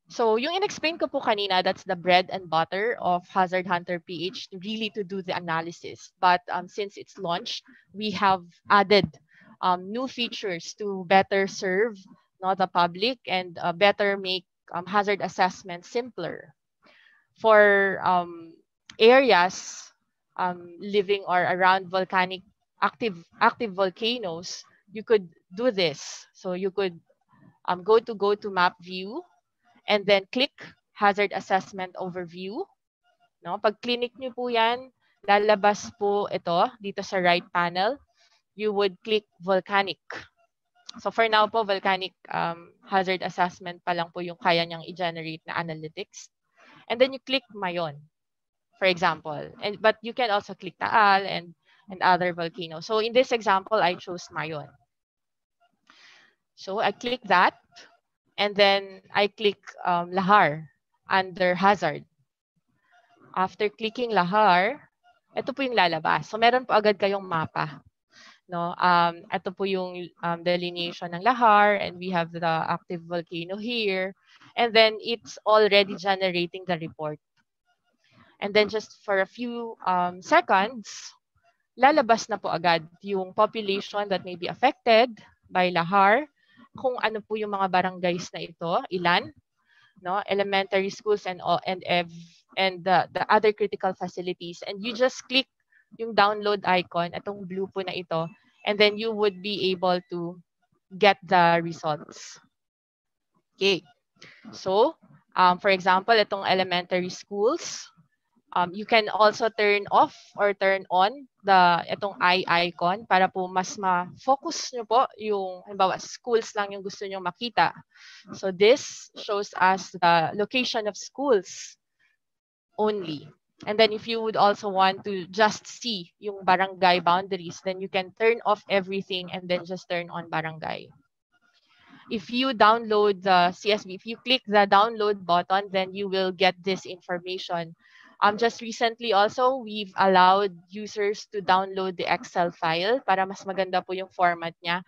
So yung in-explain ko po kanina, that's the bread and butter of HazardHunterPH, really to do the analysis. But since it's launched, we have added new features to better serve the public and better make hazard assessment simpler. For areas living or around volcanic active volcanoes, you could do this. So you could go to map view and then click hazard assessment overview. No? Pag click nyo po yan, lalabas po ito dito sa right panel. You would click volcanic. So for now po, volcanic hazard assessment pa lang po yung kaya niyang i-generate na analytics. And then you click Mayon, for example. But you can also click Taal and other volcanoes. So in this example, I chose Mayon. So I click that. And then I click Lahar under hazard. After clicking Lahar, ito po yung lalabas. So meron po agad kayong mapa. No? Ito po yung delineation ng Lahar, and we have the active volcano here. And then it's already generating the report. And then just for a few seconds, lalabas na po agad yung population that may be affected by Lahar, kung ano po yung mga barangays na ito, ilan, no, elementary schools and the other critical facilities. And you just click yung download icon, itong blue po na ito, and then you would be able to get the results. Okay. So, for example, itong elementary schools, you can also turn off or turn on itong eye icon para po mas ma-focus nyo po yung, halimbawa, schools lang yung gusto nyo makita. So this shows us the location of schools only. And then if you would also want to just see yung barangay boundaries, then you can turn off everything and then just turn on barangay. If you download the CSV, if you click the download button, then you will get this information. Just recently also, we've allowed users to download the Excel file para mas maganda po yung format niya.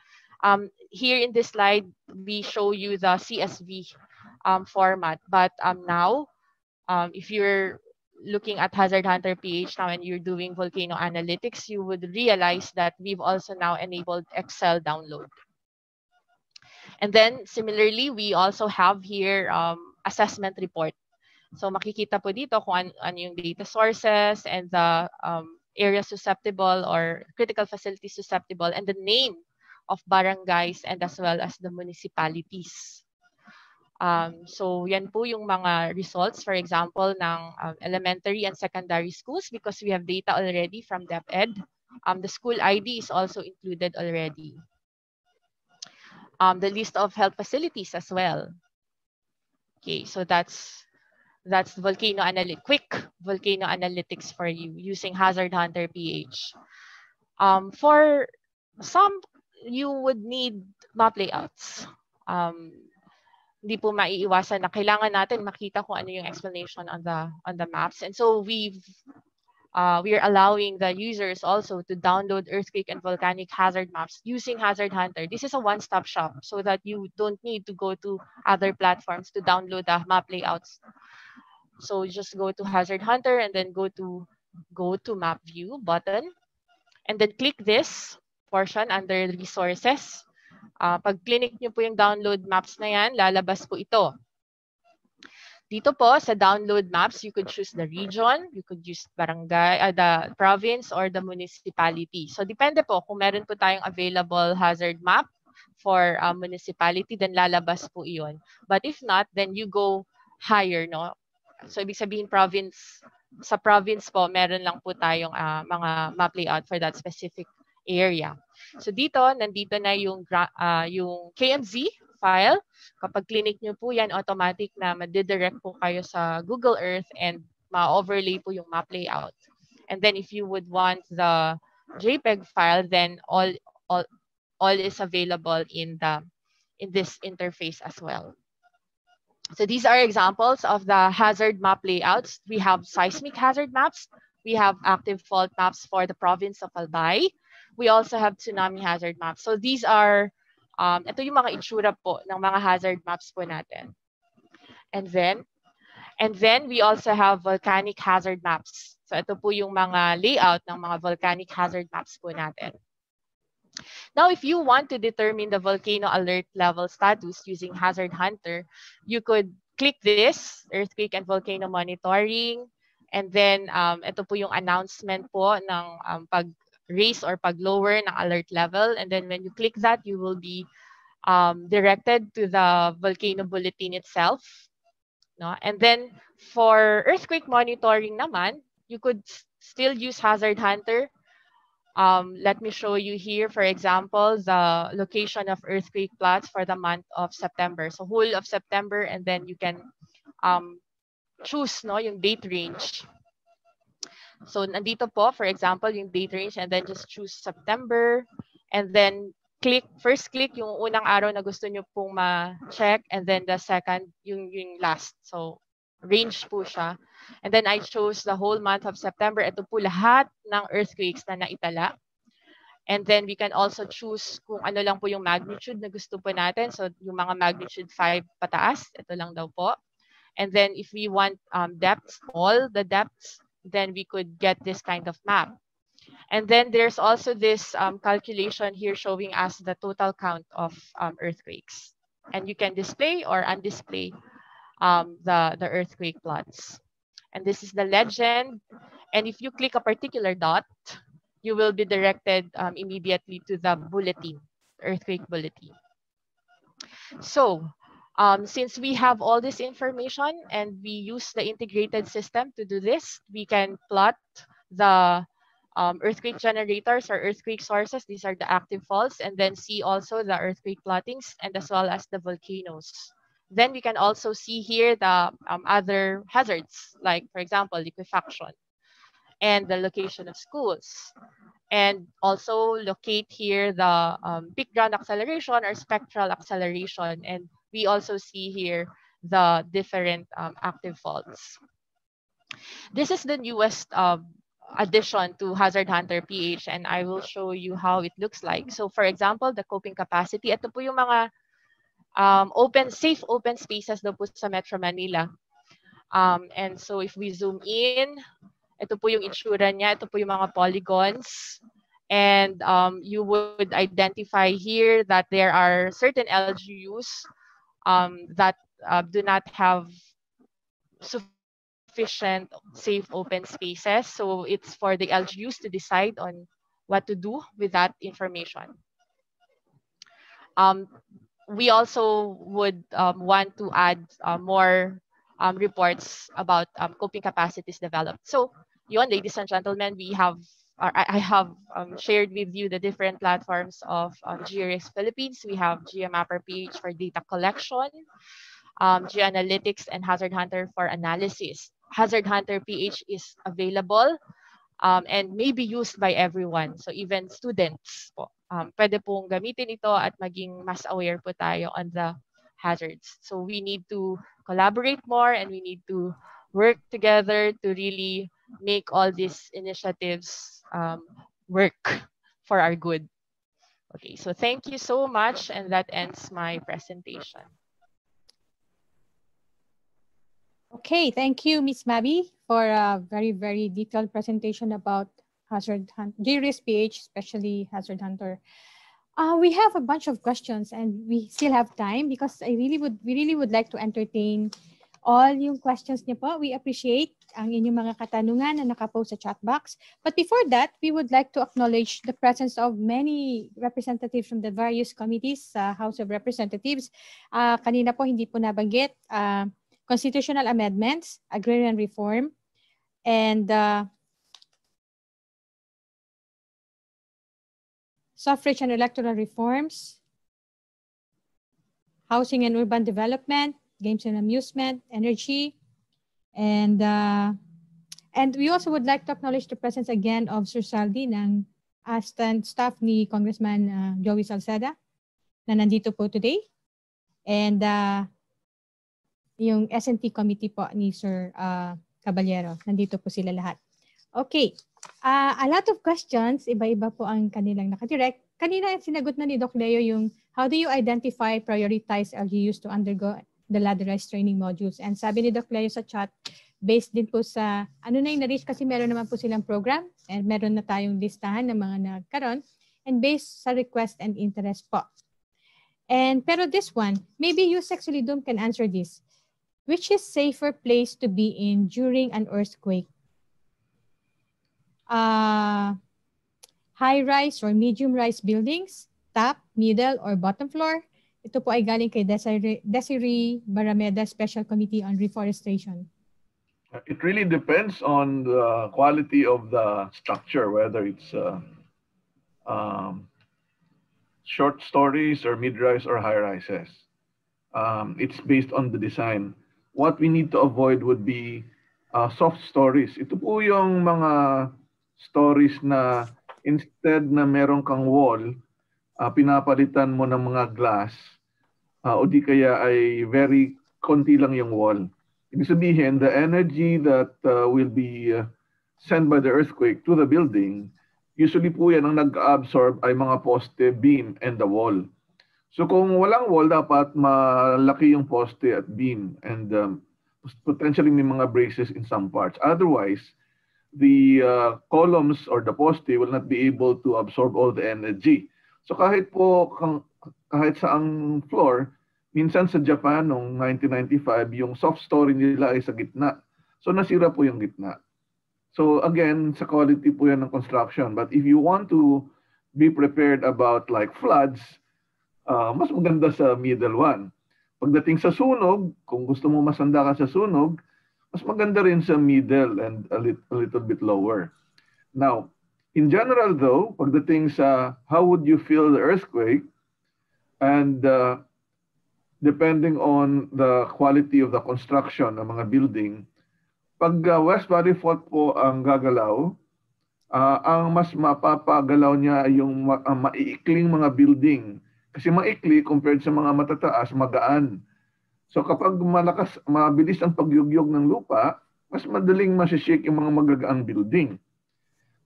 Here in this slide, we show you the CSV format. But now, if you're looking at HazardHunterPH now and you're doing volcano analytics, you would realize that we've also now enabled Excel download. And then similarly, we also have here assessment report. So makikita po dito kung ano yung data sources and the area susceptible or critical facility susceptible and the name of barangays and as well as the municipalities. So yan po yung mga results, for example, ng elementary and secondary schools because we have data already from DepEd. The school ID is also included already. The list of health facilities as well. Okay, so that's volcano quick volcano analytics for you using HazardHunterPH. For some, you would need map layouts. Hindi po maiiwasan na kailangan natin makita kung ano yung explanation on the maps, and so we are allowing the users also to download earthquake and volcanic hazard maps using HazardHunter. This is a one-stop shop so that you don't need to go to other platforms to download the map layouts. So just go to HazardHunter and then go to map view button and then click this portion under resources. Pag click nyo po yung download maps na yan, lalabas po ito. Dito po sa download maps, you could choose the region, you could use barangay, the province or the municipality. So depende po kung meron po tayong available hazard map for municipality, then lalabas po iyon. But if not, then you go higher, no? So ibig sabihin province, sa province po, meron lang po tayong mga map layout for that specific area. So dito, nandito na yung KMZ file. Kapag click nyo po yan, automatic na madidirect po kayo sa Google Earth and ma-overlay po yung map layout. And then if you would want the JPEG file, then all is available in this interface as well. So these are examples of the hazard map layouts. We have seismic hazard maps. We have active fault maps for the province of Albay. We also have tsunami hazard maps. So these are ito yung mga itsura po ng mga hazard maps po natin. And then we also have volcanic hazard maps. So ito po yung mga layout ng mga volcanic hazard maps po natin. Now, if you want to determine the volcano alert level status using HazardHunter, you could click this, earthquake and volcano monitoring. And then ito po yung announcement po ng pag-raise or pag-lower ng alert level. And then when you click that, you will be directed to the volcano bulletin itself. No? And then for earthquake monitoring naman, you could still use HazardHunter. Let me show you here, for example, the location of earthquake plots for the month of September. So whole of September, and then you can choose yung date range. So nandito po, for example, yung date range, and then just choose September, and then first click yung unang araw na gusto nyo pong ma-check, and then the second, yung last. So range po siya. And then I chose the whole month of September. Ito po lahat ng earthquakes na naitala. And then we can also choose kung ano lang po yung magnitude na gusto po natin. So yung mga magnitude 5 pataas, ito lang daw po. And then if we want depths, all the depths, then we could get this kind of map. And then there's also this calculation here showing us the total count of earthquakes. And you can display or undisplay the earthquake plots. And this is the legend. And if you click a particular dot, you will be directed immediately to the bulletin, earthquake bulletin. So since we have all this information and we use the integrated system to do this, we can plot the earthquake generators or earthquake sources. These are the active faults, and then see also the earthquake plottings and as well as the volcanoes. Then we can also see here the other hazards, like for example, liquefaction and the location of schools. And also locate here the peak ground acceleration or spectral acceleration. And we also see here the different active faults. This is the newest addition to HazardHunterPH, and I will show you how it looks like. So for example, the coping capacity. Ito po yung mga safe open spaces daw po sa Metro Manila. And so if we zoom in, ito po yung itsura niya. Ito po yung mga polygons. And you would identify here that there are certain LGUs that do not have sufficient safe open spaces. So it's for the LGUs to decide on what to do with that information. We also would want to add more reports about coping capacities developed. So yun, ladies and gentlemen, I have shared with you the different platforms of GeoRisk Philippines. We have GeoMapperPH for data collection, GeoAnalytics, and HazardHunter for analysis. HazardHunterPH is available and may be used by everyone. So even students po, pwede pong gamitin ito at maging mas aware po tayo on the hazards. So we need to collaborate more and we need to work together to really make all these initiatives work for our good. Okay, so thank you so much, and that ends my presentation. Okay, thank you, Ms. Mabi, for a very, very detailed presentation about GeoRisk PH, especially HazardHunter. We have a bunch of questions and we still have time because we really would like to entertain all yung questions niyo po. We appreciate ang inyong mga katanungan na nakapost sa chat box. But before that, we would like to acknowledge the presence of many representatives from the various committees sa House of Representatives. Kanina po hindi po nabanggit constitutional amendments, agrarian reform, and suffrage and electoral reforms, housing and urban development, games and amusement, energy, and we also would like to acknowledge the presence again of Sir Saldi ng assistant staff ni Congressman Joey Salceda na nandito po today, and yung S&T committee po ni Sir Caballero, nandito po sila lahat. Okay, a lot of questions, iba-iba po ang kanilang nakadirect. Kanina sinagot na ni Doc Leo yung how do you identify, prioritize LGUs to undergo the ladderized training modules. And sabi ni Doc Leo sa chat, based din po sa ano na yung na-reach kasi meron naman po silang program and meron na tayong listahan ng mga nagkaroon and based sa request and interest po. And pero this one, maybe you sexually Doom can answer this. Which is safer place to be in during an earthquake? High-rise or medium-rise buildings, top, middle, or bottom floor? Ito po ay galing kay Desiree Barameda, Special Committee on Reforestation. It really depends on the quality of the structure, whether it's short stories or mid-rise or high-rises. It's based on the design. What we need to avoid would be soft stories. Ito po yung mga stories na instead na meron kang wall, pinapalitan mo ng mga glass, o di kaya ay very konti lang yung wall. Ibig sabihin, the energy that will be sent by the earthquake to the building, usually po yan ang nag-absorb ay mga poste, beam, and the wall. So kung walang wall, dapat malaki yung poste at beam and potentially may mga braces in some parts. Otherwise, the columns or the poste will not be able to absorb all the energy. So kahit sa ang floor, minsan sa Japan noong 1995, yung soft story nila ay sa gitna. So nasira po yung gitna. So again, sa quality po yan ng construction. But if you want to be prepared about like floods, mas maganda sa middle one. Pagdating sa sunog, kung gusto mo masanda ka sa sunog, mas maganda rin sa middle and a little bit lower. Now, in general though, pagdating sa how would you feel the earthquake, and depending on the quality of the construction ng mga building, pag West Valley Fault po ang gagalaw, ang mas mapapagalaw niya ay yung maiikling mga building. Kasi maikli compared sa mga matataas, magaan. So kapag malakas, mabilis ang pagyugyog ng lupa, mas madaling masishake yung mga magagaang building.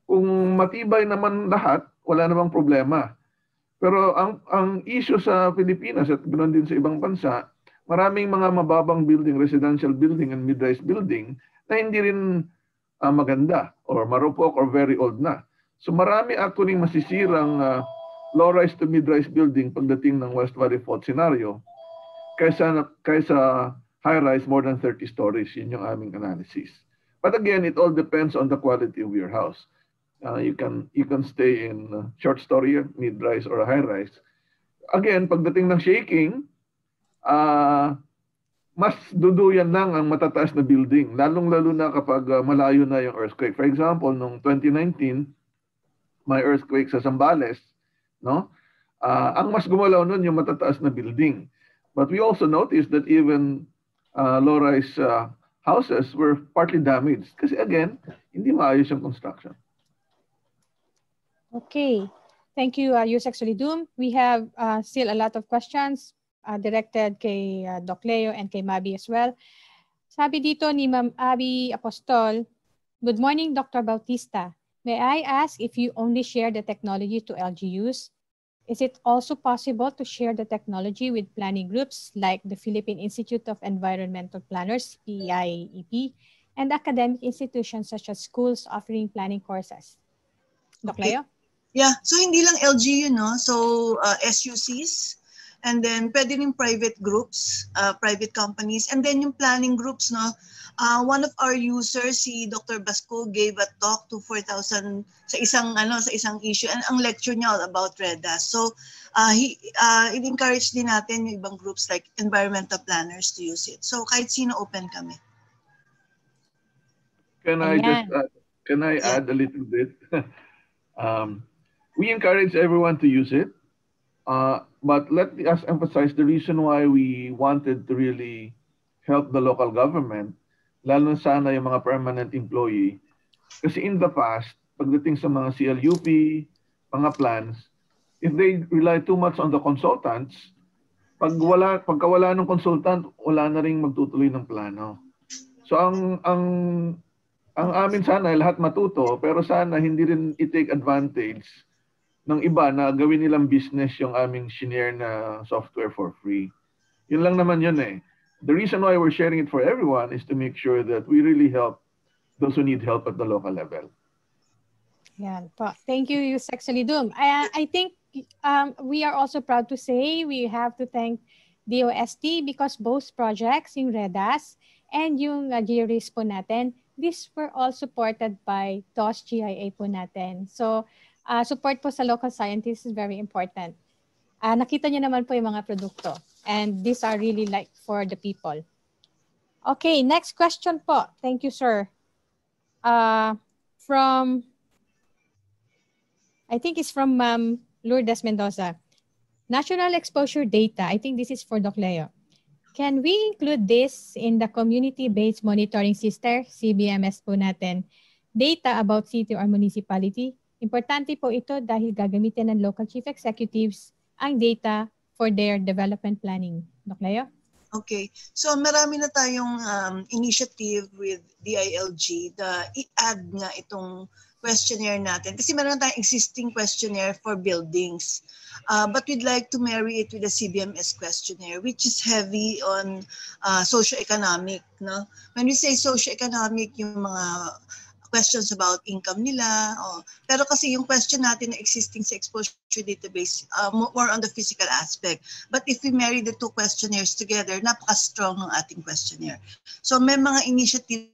Kung matibay naman lahat, wala namang problema. Pero ang issue sa Pilipinas at ganoon din sa ibang bansa, maraming mga mababang building, residential building and mid-rise building na hindi rin maganda or marupok or very old na. So marami actually masisirang low-rise to mid-rise building pagdating ng West Valley Fault scenario kaysa high-rise more than 30 stories. Yun yung aming analysis. But again, it all depends on the quality of your house. You can stay in short story, mid-rise or high-rise. Again, pagdating ng shaking, mas duduyan lang ang matataas na building, lalong-lalo na kapag malayo na yung earthquake. For example, noong 2019, may earthquake sa Zambales, no? Ang mas gumalaw nun yung matataas na building. But we also noticed that even low-rise houses were partly damaged. Kasi again, hindi maayos yung construction. Okay. Thank you, Yusek Solidum. We have still a lot of questions directed kay Doc Leo and kay Mabi as well. Sabi dito ni Ma'am Abby Apostol, good morning, Dr. Bautista. May I ask if you only share the technology to LGUs? Is it also possible to share the technology with planning groups like the Philippine Institute of Environmental Planners, PIEP, and academic institutions such as schools offering planning courses? Doc Leo? Yeah, so hindi lang LGU, no? So SUCs, and then pwede rin private groups, private companies, and then yung planning groups, no? One of our users, si Dr. Basco, gave a talk to 4,000 sa isang issue, and ang lecture niya all about REDAS. So i-encourage din natin yung ibang groups like environmental planners to use it. So kahit sino, open kami. Can I add a little bit? We encourage everyone to use it. But let us emphasize the reason why we wanted to really help the local government, lalo na sana yung mga permanent employee. Kasi in the past, pagdating sa mga CLUP, mga plans, if they rely too much on the consultants, pagka wala ng consultant, wala na ring magtutuloy ng plano. So ang amin sana lahat matuto, pero sana hindi rin i-take advantage ng iba na gawin nilang business yung aming shinare na software for free. Yun lang naman yun eh. The reason why we're sharing it for everyone is to make sure that we really help those who need help at the local level. Yan po. Thank you, Yusek Solidum. I think we are also proud to say we have to thank DOST because both projects, yung REDAS and yung GeoRisk po natin, these were all supported by DOST-GIA po natin. So, support po sa local scientists is very important. Nakita niyo naman po yung mga produkto. And these are really like for the people. Okay, next question po. Thank you, sir. I think it's from Lourdes Mendoza. National exposure data. I think this is for Doc Leo. Can we include this in the community-based monitoring system, CBMS po natin, data about city or municipality? Importante po ito dahil gagamitin ng local chief executives ang data for their development planning. Doc Leo? Okay. So marami na tayong initiative with DILG na i-add nga itong questionnaire natin. Kasi meron tayong existing questionnaire for buildings. But we'd like to marry it with a CBMS questionnaire, which is heavy on socio-economic. No? When we say socio-economic, yung mga questions about income nila. Pero kasi yung question natin na existing sa exposure database, more on the physical aspect. But if we marry the two questionnaires together, napaka-strong ng ating questionnaire. So may mga initiative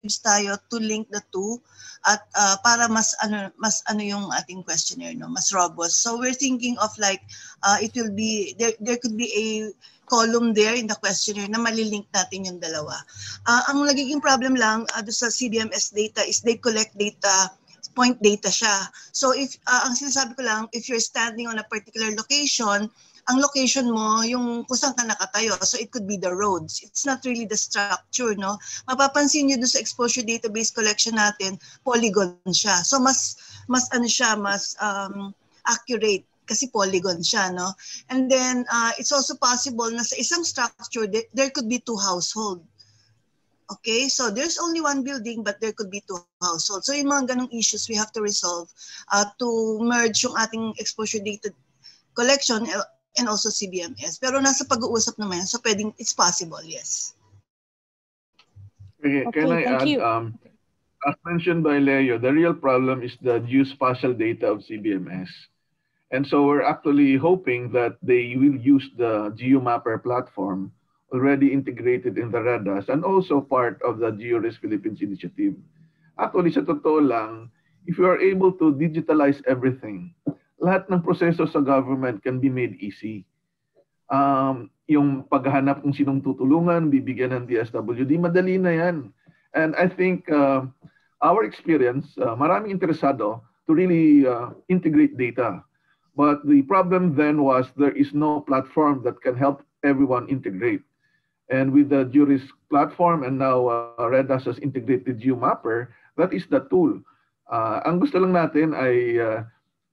tayo to link the two at para mas ano yung ating questionnaire, no, mas robust. So we're thinking of like it will be there could be a column there in the questionnaire na malilink natin yung dalawa. Ang nagiging problem lang sa CBMS data is they collect data, point data siya. So if ang sinasabi ko lang, if you're standing on a particular location, ang location mo, yung kung saan ka nakatayo. So it could be the roads. It's not really the structure, no? Mapapansin nyo doon sa exposure database collection natin, polygon siya. So mas ano siya, mas accurate kasi polygon siya, no? And then it's also possible na sa isang structure, there could be two households. Okay, so there's only one building but there could be two households. So yung mga ganong issues we have to resolve to merge yung ating exposure data collection and also CBMS. Pero nasa pag-uusap naman, so pwedeng, it's possible, yes. Okay, can I add, as mentioned by Leo, the real problem is the geospatial data of CBMS. And so we're actually hoping that they will use the GeoMapper platform already integrated in the REDAS and also part of the GeoRisk Philippines initiative. Actually, sa totoo lang, if you are able to digitalize everything, lahat ng proseso sa government can be made easy. Yung paghahanap kung sinong tutulungan, bibigyan ng DSWD, madali na yan. And I think our experience, maraming interesado to really integrate data. But the problem then was there is no platform that can help everyone integrate. And with the GeoRisk platform and now REDAS has integrated GeoMapper, that is the tool. Ang gusto lang natin ay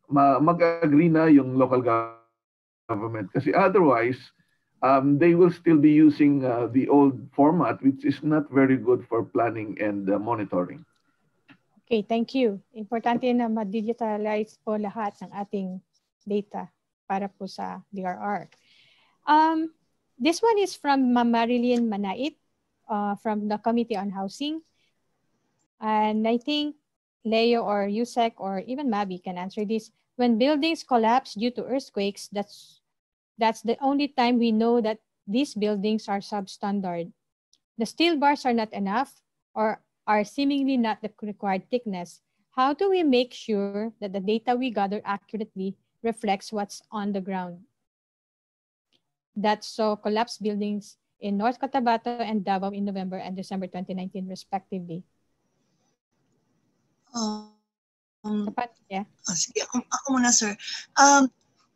mag-agree na yung local government kasi otherwise they will still be using the old format which is not very good for planning and monitoring. Okay, thank you. Importante na ma-digitalize po lahat ng ating data para po sa DRR. This one is from Marilyn Manait from the Committee on Housing. And I think Leo or Yusek or even Mabi can answer this. When buildings collapse due to earthquakes, that's the only time we know that these buildings are substandard. The steel bars are not enough or are seemingly not the required thickness. How do we make sure that the data we gather accurately reflects what's on the ground? That saw collapsed buildings in North Cotabato and Davao in November and December 2019 respectively. Sige, ako muna, sir.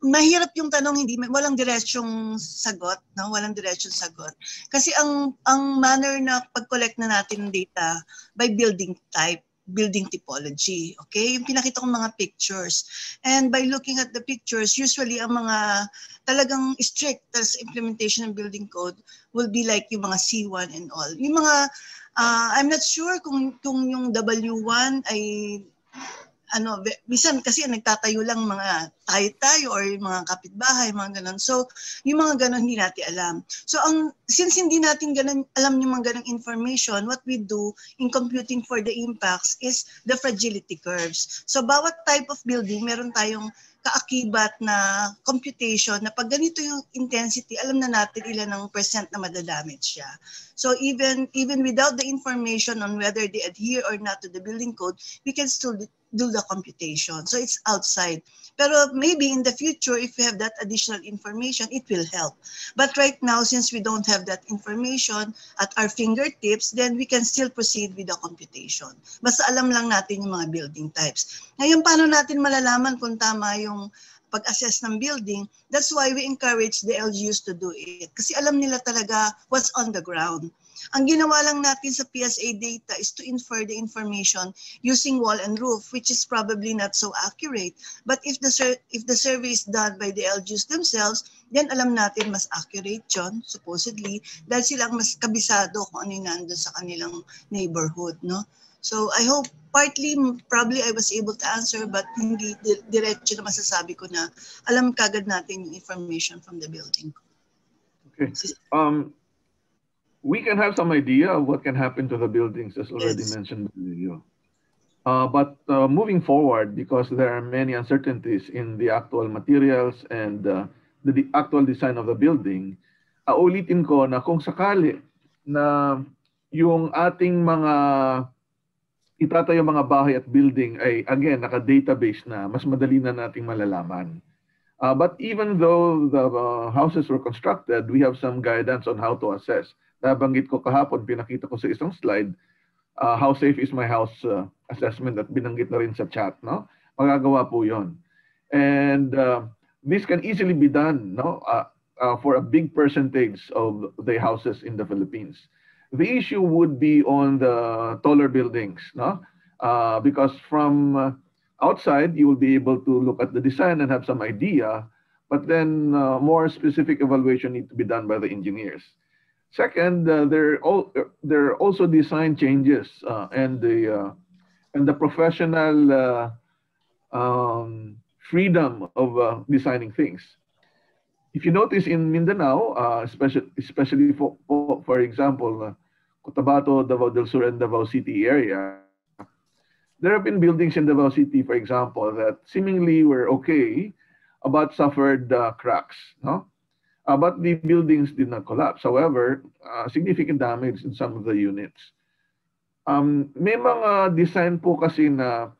Mahirap yung tanong, walang diretsyong sagot, no? Walang diretsyong sagot. Kasi ang manner na pag-collect na natin ng data by building type, building typology, okay? Yung pinakita kong mga pictures. And by looking at the pictures, usually ang mga talagang strict as implementation ng building code will be like yung mga C1 and all. Yung mga, I'm not sure kung yung W1 ay bisan kasi nagtatayo lang mga tayo or yung mga kapitbahay, mga ganun. So, yung mga ganun hindi natin alam. So, since hindi natin alam yung mga ganung information, what we do in computing for the impacts is the fragility curves. So, bawat type of building, meron tayong kaakibat na computation na pag ganito yung intensity, alam na natin ilan ng percent na madadamage siya. So even without the information on whether they adhere or not to the building code, we can still do the computation. So it's outside. Pero maybe in the future, if we have that additional information, it will help. But right now, since we don't have that information at our fingertips, then we can still proceed with the computation. Basta alam lang natin yung mga building types. Ngayon, paano natin malalaman kung tama yung pag-assess ng building? That's why we encourage the LGUs to do it. Kasi alam nila talaga what's on the ground. Ang ginawa lang natin sa PSA data is to infer the information using wall and roof, which is probably not so accurate. But if the survey is done by the LGUs themselves, then alam natin mas accurate yun, supposedly, dahil silang mas kabisado kung ano yung nandun sa kanilang neighborhood, no? So I hope partly, probably I was able to answer, but hindi diretso na masasabi ko na alam kagad natin yung information from the building. Okay. We can have some idea of what can happen to the buildings, as already mentioned by you. But moving forward, because there are many uncertainties in the actual materials and the actual design of the building, ulitin ko na kung sakali na yung ating mga itatayo mga bahay at building ay again naka-database na, mas madali na nating malalaman. But even though the houses were constructed, we have some guidance on how to assess. Nabanggit ko kahapon, pinakita ko sa isang slide, how safe is my house assessment at binanggit na rin sa chat. No? Magagawa po yun. And this can easily be done for a big percentage of the houses in the Philippines. The issue would be on the taller buildings, no? Because from outside, you will be able to look at the design and have some idea, but then more specific evaluation need to be done by the engineers. Second, there are also design changes and the professional freedom of designing things. If you notice in Mindanao, especially for example, Cotabato, Davao del Sur, and Davao City area, there have been buildings in Davao City, for example, that seemingly were okay, but suffered cracks. No? But the buildings did not collapse. However, significant damage in some of the units. May mga design po kasi na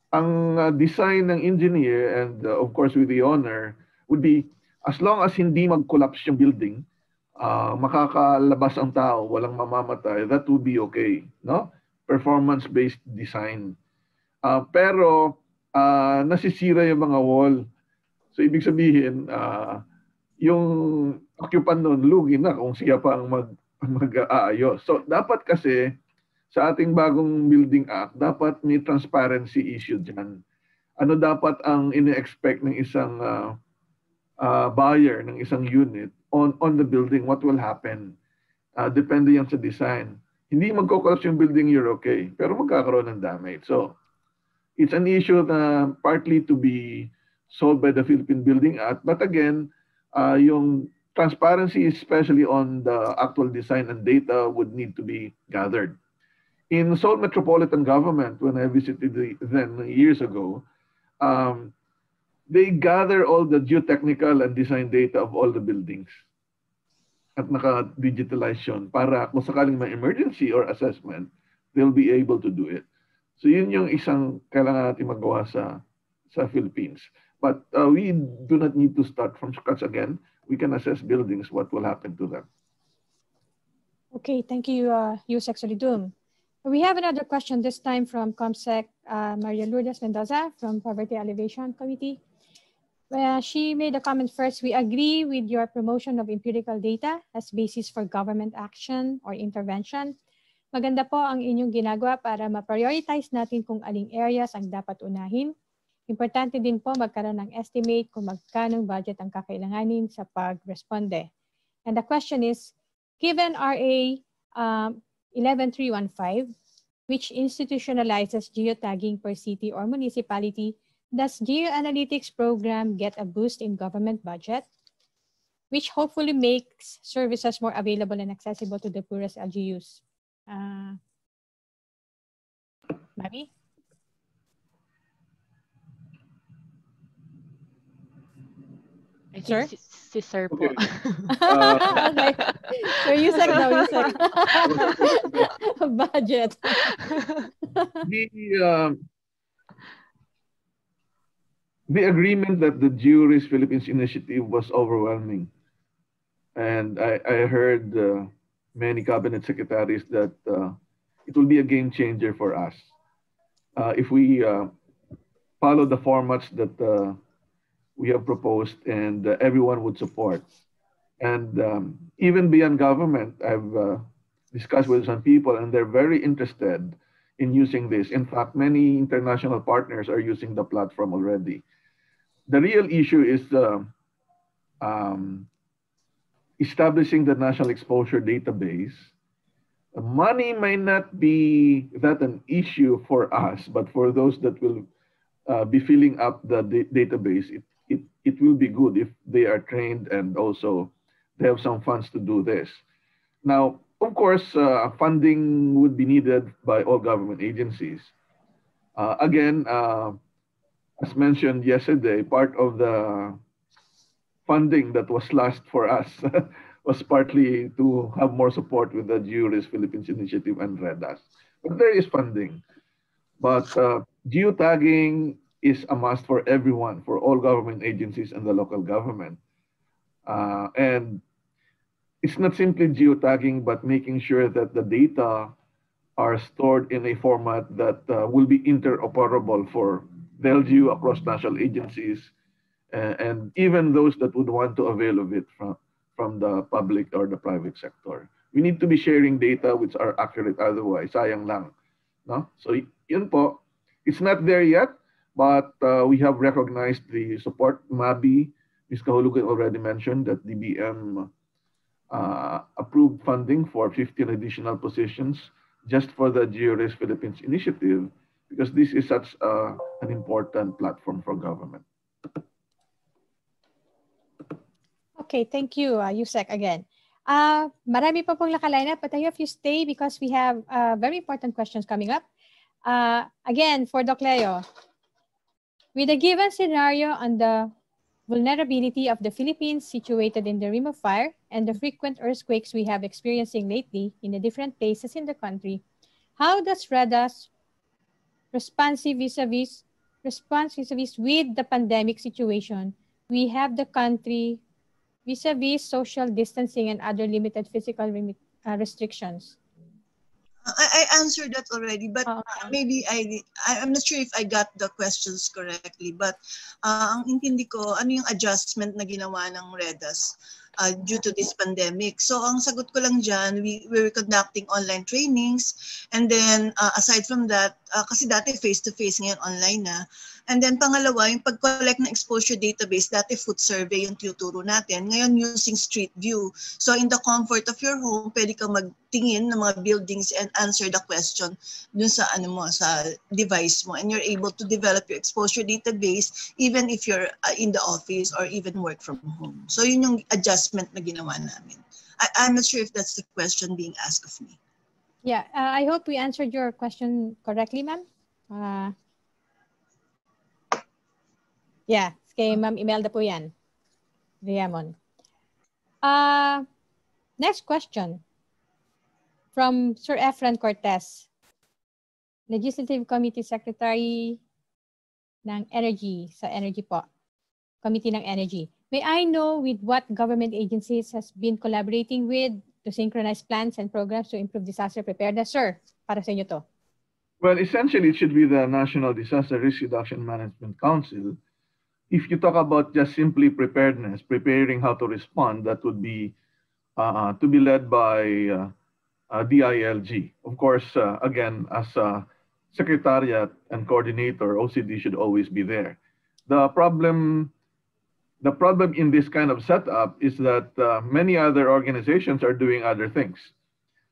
ang design ng engineer and of course with the owner would be as long as hindi mag-collapse yung building, makakalabas ang tao, walang mamamatay, that would be okay, no? Performance-based design. Pero nasisira yung mga wall. So ibig sabihin, yung occupant nun, lugi na kung siya pa ang mag-aayos. So dapat kasi sa ating bagong Building Act, dapat may transparency issue dyan. Ano dapat ang ine-expect ng isang buyer ng isang unit on the building, what will happen? Depende yan sa design. Hindi magko-collapse yung building, you're okay. Pero magkakaroon ng damage. So, it's an issue na partly to be solved by the Philippine Building Act. But again, yung transparency, especially on the actual design and data, would need to be gathered. In Seoul Metropolitan Government, when I visited them years ago, they gather all the geotechnical and design data of all the buildings at naka-digitalize yun para kung sakaling may emergency or assessment, they'll be able to do it. So yun yung isang kailangan natin magawa sa Philippines. But we do not need to start from scratch again. We can assess buildings, what will happen to them. Okay, thank you, Yusek Solidum. We have another question, this time from ComSec Maria Lourdes Mendoza from Poverty Alleviation Committee. She made a comment first. We agree with your promotion of empirical data as basis for government action or intervention. Maganda po ang inyong ginagawa para ma-prioritize natin kung aling areas ang dapat unahin. Importante din po magkaroon ng estimate kung magkanong budget ang kakailanganin sa pag-responde. And the question is, given RA 11315, which institutionalizes geotagging per city or municipality, does GeoAnalytics program get a boost in government budget, which hopefully makes services more available and accessible to the poorest LGUs? Mabi? Sir? Si Sir po. Okay. Okay. So Yusek daw, Yusek. Budget. The agreement that the GeoRisk Philippines initiative was overwhelming. And I heard many cabinet secretaries that it will be a game changer for us if we follow the formats that we have proposed and everyone would support. And even beyond government, I've discussed with some people and they're very interested in using this. In fact, many international partners are using the platform already. The real issue is establishing the national exposure database. Money may not be that an issue for us, but for those that will be filling up the database, it will be good if they are trained and also they have some funds to do this. Now, of course, funding would be needed by all government agencies. Again, as mentioned yesterday, part of the funding that was lost for us was partly to have more support with the GeoRisk Philippines Initiative and REDAS. But there is funding. But geotagging is a must for everyone, for all government agencies and the local government. And it's not simply geotagging, but making sure that the data are stored in a format that will be interoperable for the LGU across national agencies, and even those that would want to avail of it from the public or the private sector. We need to be sharing data which are accurate, otherwise sayang lang. No? So yun po, it's not there yet, but we have recognized the support. Ms. Cahulogan already mentioned that DBM approved funding for 15 additional positions just for the GeoRisk Philippines initiative, because this is such an important platform for government. Okay, thank you, Yusek, again. Marami pa pong naka-line up, but I hope you stay because we have very important questions coming up. Again, for Doc Leo, with a given scenario on the vulnerability of the Philippines situated in the rim of fire and the frequent earthquakes we have experiencing lately in the different places in the country, how does REDAS response vis-a-vis with the pandemic situation? We have the country vis-a-vis social distancing and other limited physical restrictions. I answered that already, but maybe I'm not sure if I got the questions correctly. But ang intindi ko, ano yung adjustment na ginawa ng REDAS due to this pandemic? So ang sagot ko lang dyan, we were conducting online trainings, and then aside from that, kasi dati face-to-face, ngayon online na. And then pangalawa, yung pag-collect ng exposure database, dati foot survey yung tuturo natin. Ngayon using street view. So in the comfort of your home, pwede ka magtingin ng mga buildings and answer the question dun sa sa device mo. And you're able to develop your exposure database even if you're in the office or even work from home. So yun yung adjustment na ginawa namin. I'm not sure if that's the question being asked of me. Yeah, I hope we answered your question correctly, ma'am. Yeah, kay Ma'am Imelda po yan. Riamon. Next question from Sir Efren Cortez, Legislative Committee Secretary ng Energy, sa Energy po. Committee ng Energy. May I know with what government agencies has been collaborating with to synchronize plans and programs to improve disaster preparedness? Sir, para sa inyo to. Well, essentially, it should be the National Disaster Risk Reduction Management Council. If you talk about just simply preparedness, preparing how to respond, that would be to be led by DILG. Of course, again, as a secretariat and coordinator, OCD should always be there. The problem in this kind of setup is that many other organizations are doing other things.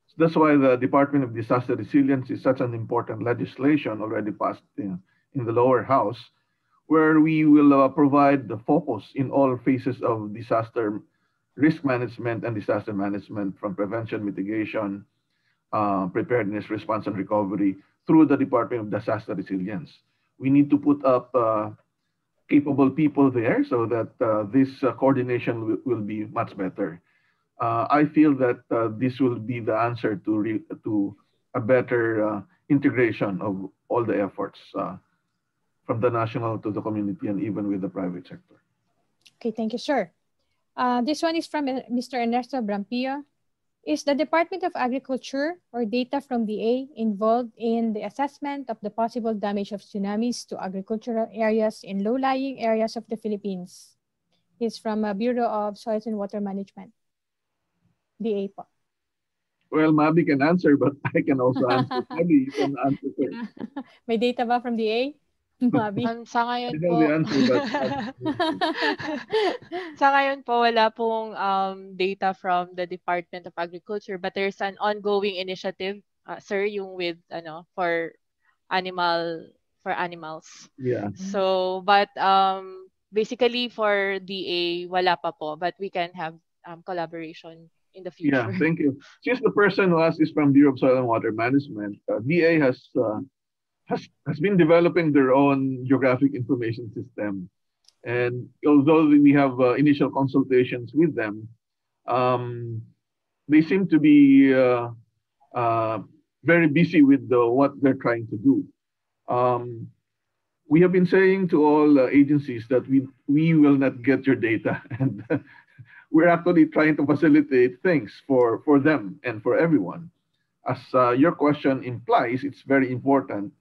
So that's why the Department of Disaster Resilience is such an important legislation already passed in the lower house, where we will provide the focus in all phases of disaster risk management and disaster management, from prevention, mitigation, preparedness, response, and recovery through the Department of Disaster Resilience. We need to put up capable people there so that this coordination will be much better. I feel that this will be the answer to a better integration of all the efforts from the national to the community and even with the private sector. Okay, thank you, sir. This one is from Mr. Ernesto Brampillo. Is the Department of Agriculture or data from DA involved in the assessment of the possible damage of tsunamis to agricultural areas in low-lying areas of the Philippines? He's from Bureau of Soils and Water Management. DA po. Well, Mabi can answer, but I can also answer. Mabi, you can answer first. May data ba from DA? Mabi. Sa ngayon I know po, the answer, but sa ngayon po wala pong data from the Department of Agriculture, but there's an ongoing initiative, sir, yung with for animals. Yeah. So, but basically for DA wala pa po, but we can have collaboration in the future. Yeah, thank you. Since the person who asked is from Bureau of Soil and Water Management, DA has been developing their own geographic information system. And although we have initial consultations with them, they seem to be very busy with what they're trying to do. We have been saying to all agencies that we will not get your data, and we're actually trying to facilitate things for them and for everyone. As your question implies, it's very important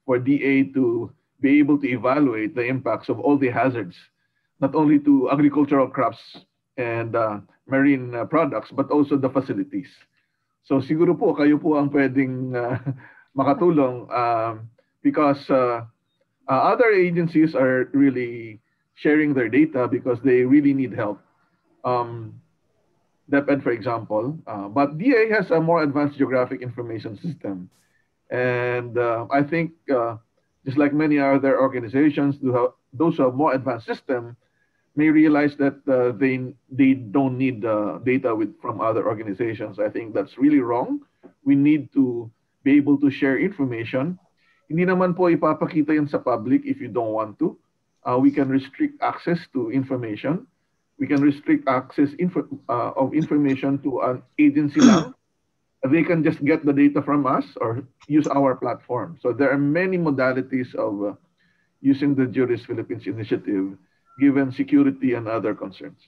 for DA to be able to evaluate the impacts of all the hazards, not only to agricultural crops and marine products, but also the facilities. So siguro po kayo po ang pwedeng makatulong because other agencies are really sharing their data because they really need help. DepEd, for example, but DA has a more advanced geographic information system. And I think just like many other organizations, those who have more advanced system may realize that they don't need data from other organizations. I think that's really wrong. We need to be able to share information. Hindi naman po ipapakita yan sa public if you don't want to. We can restrict access to information. We can restrict access of information to an agency lang. They can just get the data from us or use our platform. So there are many modalities of using the GeoRisk Philippines initiative, given security and other concerns.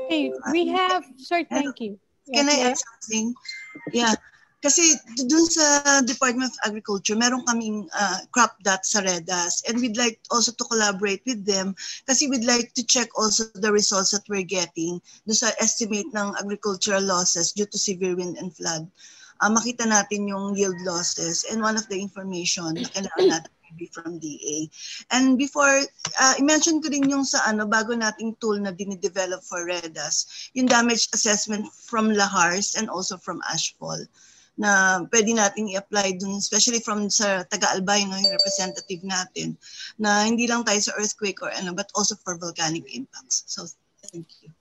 Okay, we have, sir, thank you. Can I add something? Yeah. Kasi dun sa Department of Agriculture, meron kaming crop dot sa REDAS, and we'd like also to collaborate with them kasi we'd like to check also the results that we're getting dun sa estimate ng agricultural losses due to severe wind and flood. Makita natin yung yield losses, and one of the information na kailangan natin be from DA. And before, i-mention ko din yung sa bago nating tool na dinidevelop for REDAS, yung damage assessment from lahars and also from ashfall, na pwede nating i-apply dun, especially from sa Taga-Albay, no, yung representative natin, na hindi lang tayo sa earthquake or but also for volcanic impacts. So, thank you.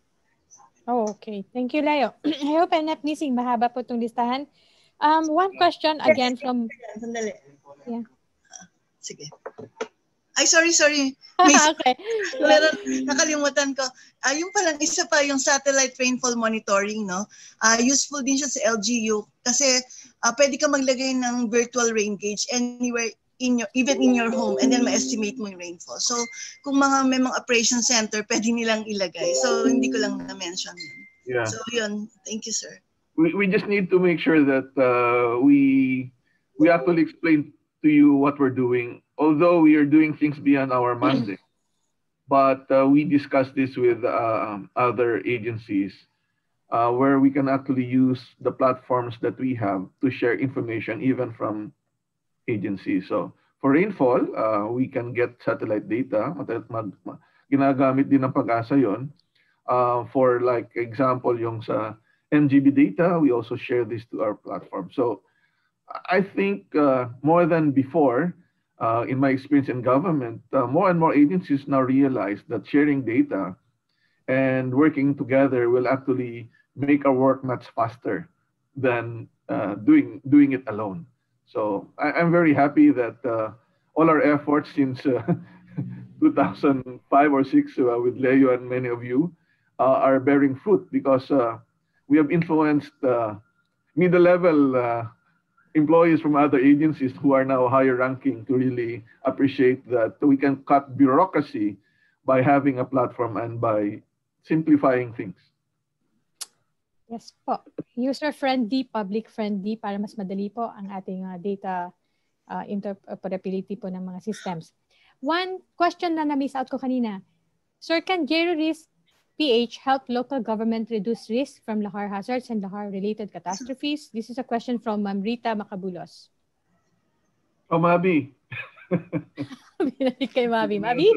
Oh, okay. Thank you, Leo. I hope I'm not missing. Mahaba po itong listahan. One question again from... Sandali. Yeah. Sige. Ay, sorry. Okay. Meron, nakalimutan ko. Yung palang isa pa, yung satellite rainfall monitoring, no? Useful din siya sa LGU kasi pwede ka maglagay ng virtual rain gauge anywhere, even in your home, and then ma-estimate mo yung rainfall. So, kung may mga operation center, pwede nilang ilagay. So, hindi ko lang na-mention yun. Yeah. So, yun. Thank you, sir. We just need to make sure that we actually explain to you what we're doing, although we are doing things beyond our mandate. But we discussed this with other agencies where we can actually use the platforms that we have to share information even from agencies. So for rainfall, we can get satellite data. Ginagamit din ng Pag-asa yun. For like example, yung sa NGB data, we also share this to our platform. So I think more than before, in my experience in government, more and more agencies now realize that sharing data and working together will actually make our work much faster than doing it alone. So I'm very happy that all our efforts since 2005 or 6 with Leo and many of you are bearing fruit because we have influenced middle-level employees from other agencies who are now higher ranking to really appreciate that we can cut bureaucracy by having a platform and by simplifying things. Yes po. User-friendly, public-friendly para mas madali po ang ating data interoperability po ng mga systems. One question na na-miss out ko kanina. Sir, can GeoRisk PH help local government reduce risk from lahar hazards and lahar-related catastrophes? This is a question from Ma'am Rita Macabulos. Oh, Mabi. Binalik kay Mabi. Mabi?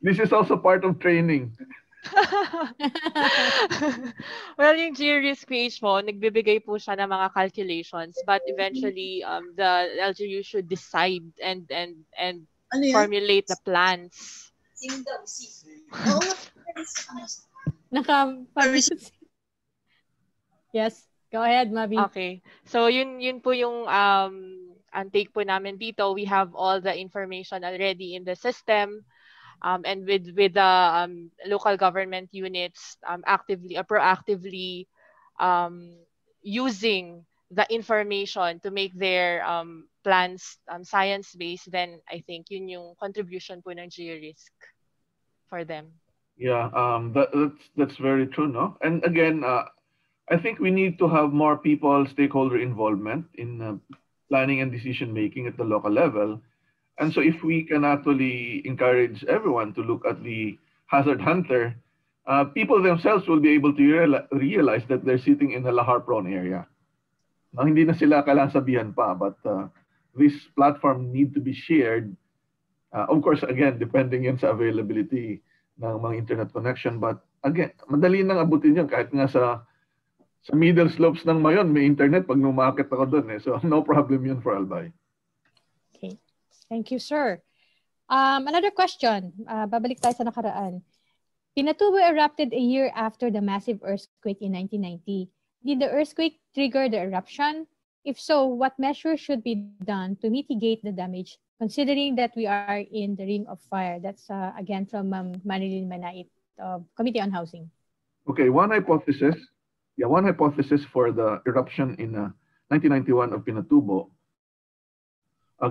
This is also part of training. Well, yung GeoRisk PH po, nagbibigay po siya ng mga calculations, but eventually the LGU should decide and formulate the plans. Yes, go ahead, Mabi. Okay. So yun po yung ang take po namin dito. We have all the information already in the system. and with the local government units actively or proactively using the information to make their plans science-based, then I think yun yung contribution po ng GeoRisk for them. Yeah, that's very true, no? And again, I think we need to have more people, stakeholder involvement in planning and decision making at the local level. And so if we can actually encourage everyone to look at the Hazard Hunter, people themselves will be able to realize that they're sitting in a lahar-prone area. Now, hindi na sila kailangan sabihan pa, but this platform need to be shared. Of course, again, depending yan sa availability ng mga internet connection. But again, madali nang abutin yun kahit nga sa middle slopes ng Mayon, may internet pag numakit ako doon. So no problem yun for Albay. Okay. Thank you, sir. Another question. Babalik tayo sa nakaraan. Pinatubo erupted a year after the massive earthquake in 1990. Did the earthquake trigger the eruption? If so, what measures should be done to mitigate the damage, considering that we are in the ring of fire? That's again from Marilyn Manait, Committee on Housing. Okay, one hypothesis for the eruption in 1991 of Pinatubo,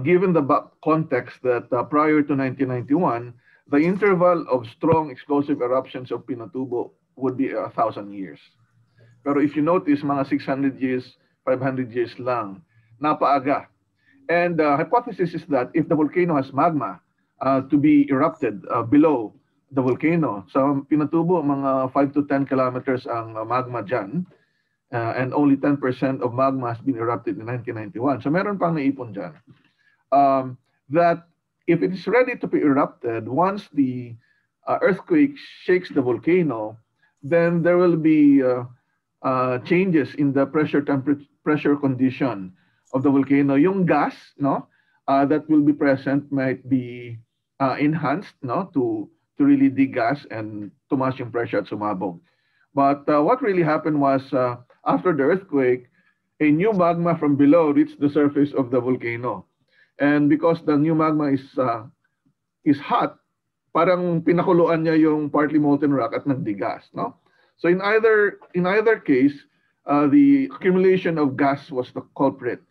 given the context that prior to 1991, the interval of strong explosive eruptions of Pinatubo would be 1,000 years. Pero if you notice, mga 600 years, 500 years lang, napaaga. And the hypothesis is that if the volcano has magma to be erupted below the volcano, so Pinatubo, mga 5 to 10 kilometers ang magma dyan, and only 10% of magma has been erupted in 1991. So meron pang naipon dyan. That if it is ready to be erupted, once the earthquake shakes the volcano, then there will be changes in the pressure condition of the volcano. Yung gas, no, that will be present might be enhanced, no, to really degas and tumaas yung pressure at sumabog. But what really happened was after the earthquake, a new magma from below reached the surface of the volcano, and because the new magma is hot, parang pinakuluan niya yung partly molten rock at nagdigas, no. So in either case, the accumulation of gas was the culprit,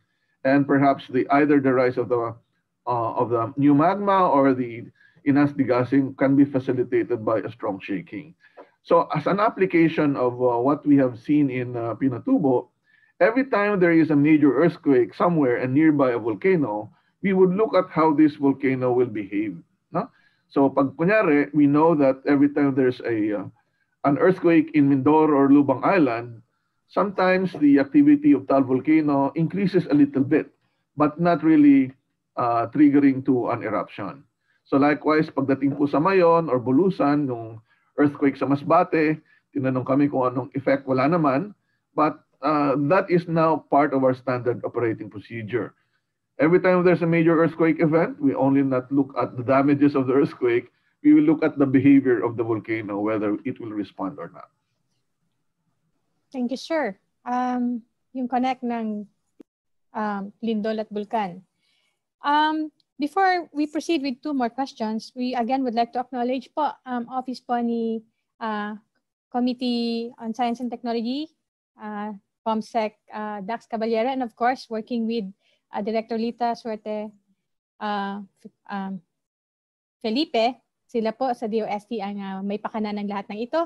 and perhaps either the rise of the new magma or the enhanced degassing can be facilitated by a strong shaking. So as an application of what we have seen in Pinatubo, every time there is a major earthquake somewhere and nearby a volcano, we would look at how this volcano will behave. No? So pag kunyari, we know that every time there's an earthquake in Mindoro or Lubang Island, sometimes the activity of that volcano increases a little bit, but not really triggering to an eruption. So likewise, pagdating po sa Mayon or Bulusan, nung earthquake sa Masbate, tinanong kami kung anong effect, wala naman, but that is now part of our standard operating procedure. Every time there's a major earthquake event, we only not look at the damages of the earthquake, we will look at the behavior of the volcano, whether it will respond or not. Thank you, sir. Yung connect ng lindol at bulkan. Before we proceed with two more questions, we again would like to acknowledge po office po ni Committee on Science and Technology, ComSec Dax Caballera, and of course working with Director Lita Suerte Felipe. Sila po sa DOST ang may pakana ng lahat ng ito.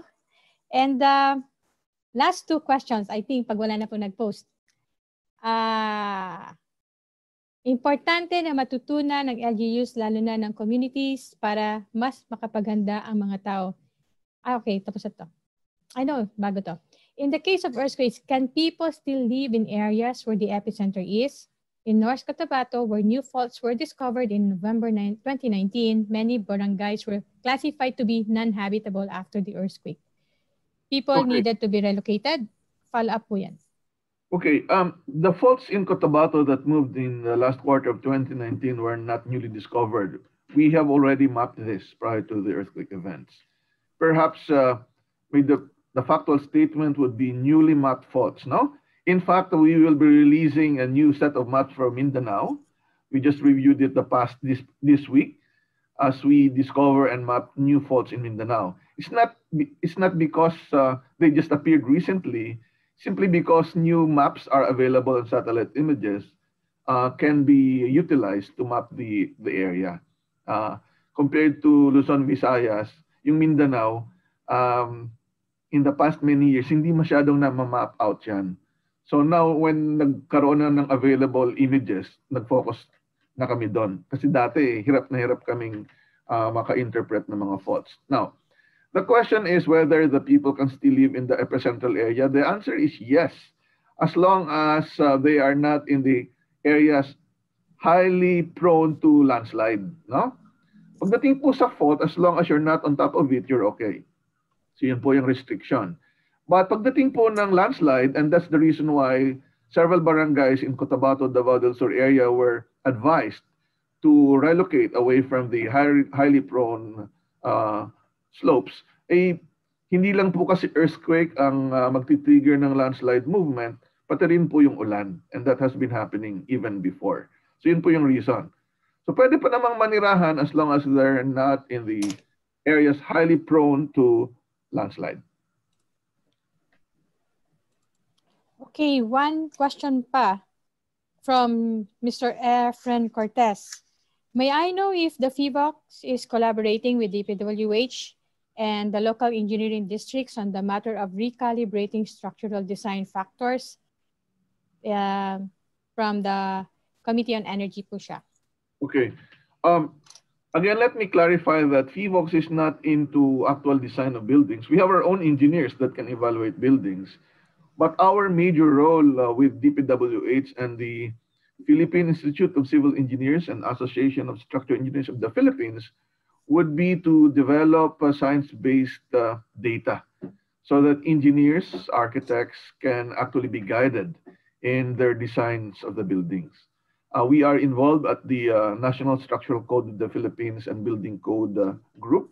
And last two questions, I think, pag wala na po nag-post. Importante na matutunan ng LGUs, lalo na ng communities, para mas makapaghanda ang mga tao. Okay, tapos ito. I know, bago to. In the case of earthquakes, can people still live in areas where the epicenter is? In North Cotabato, where new faults were discovered in November 2019, many barangays were classified to be non-habitable after the earthquake. People needed to be relocated. Follow up po yan. Okay, the faults in Cotabato that moved in the last quarter of 2019 were not newly discovered. We have already mapped this prior to the earthquake events. Perhaps the factual statement would be newly mapped faults, no? In fact, we will be releasing a new set of maps for Mindanao. We just reviewed it this week. as we discover and map new faults in Mindanao. It's not because they just appeared recently, simply because new maps are available on satellite images can be utilized to map the area. Compared to Luzon, Visayas, yung Mindanao, in the past many years, hindi masyadong na-map out yan. So now, when nagkaroon na ng available images, nag-focus na kami doon. Kasi dati, hirap na hirap kaming maka-interpret ng mga faults. Now, the question is whether the people can still live in the epicentral area. The answer is yes, as long as they are not in the areas highly prone to landslide. No? Pagdating po sa fault, as long as you're not on top of it, you're okay. So yun po yung restriction. But pagdating po ng landslide, and that's the reason why several barangays in Cotabato, Davao del Sur area were advised to relocate away from the highly prone slopes, hindi lang po kasi earthquake ang magti-trigger ng landslide movement, pati rin po yung ulan. And that has been happening even before. So yun po yung reason. So pwede pa namang manirahan as long as they're not in the areas highly prone to landslide. Okay, one question pa from Mr. Efren Cortez. May I know if the PHIVOLCS is collaborating with DPWH and the local engineering districts on the matter of recalibrating structural design factors from the Committee on Energy po siya? Okay. Again, let me clarify that PHIVOLCS is not into actual design of buildings. We have our own engineers that can evaluate buildings. But our major role with DPWH and the Philippine Institute of Civil Engineers and Association of Structural Engineers of the Philippines would be to develop science-based data so that engineers, architects can actually be guided in their designs of the buildings. We are involved at the National Structural Code of the Philippines and Building Code group.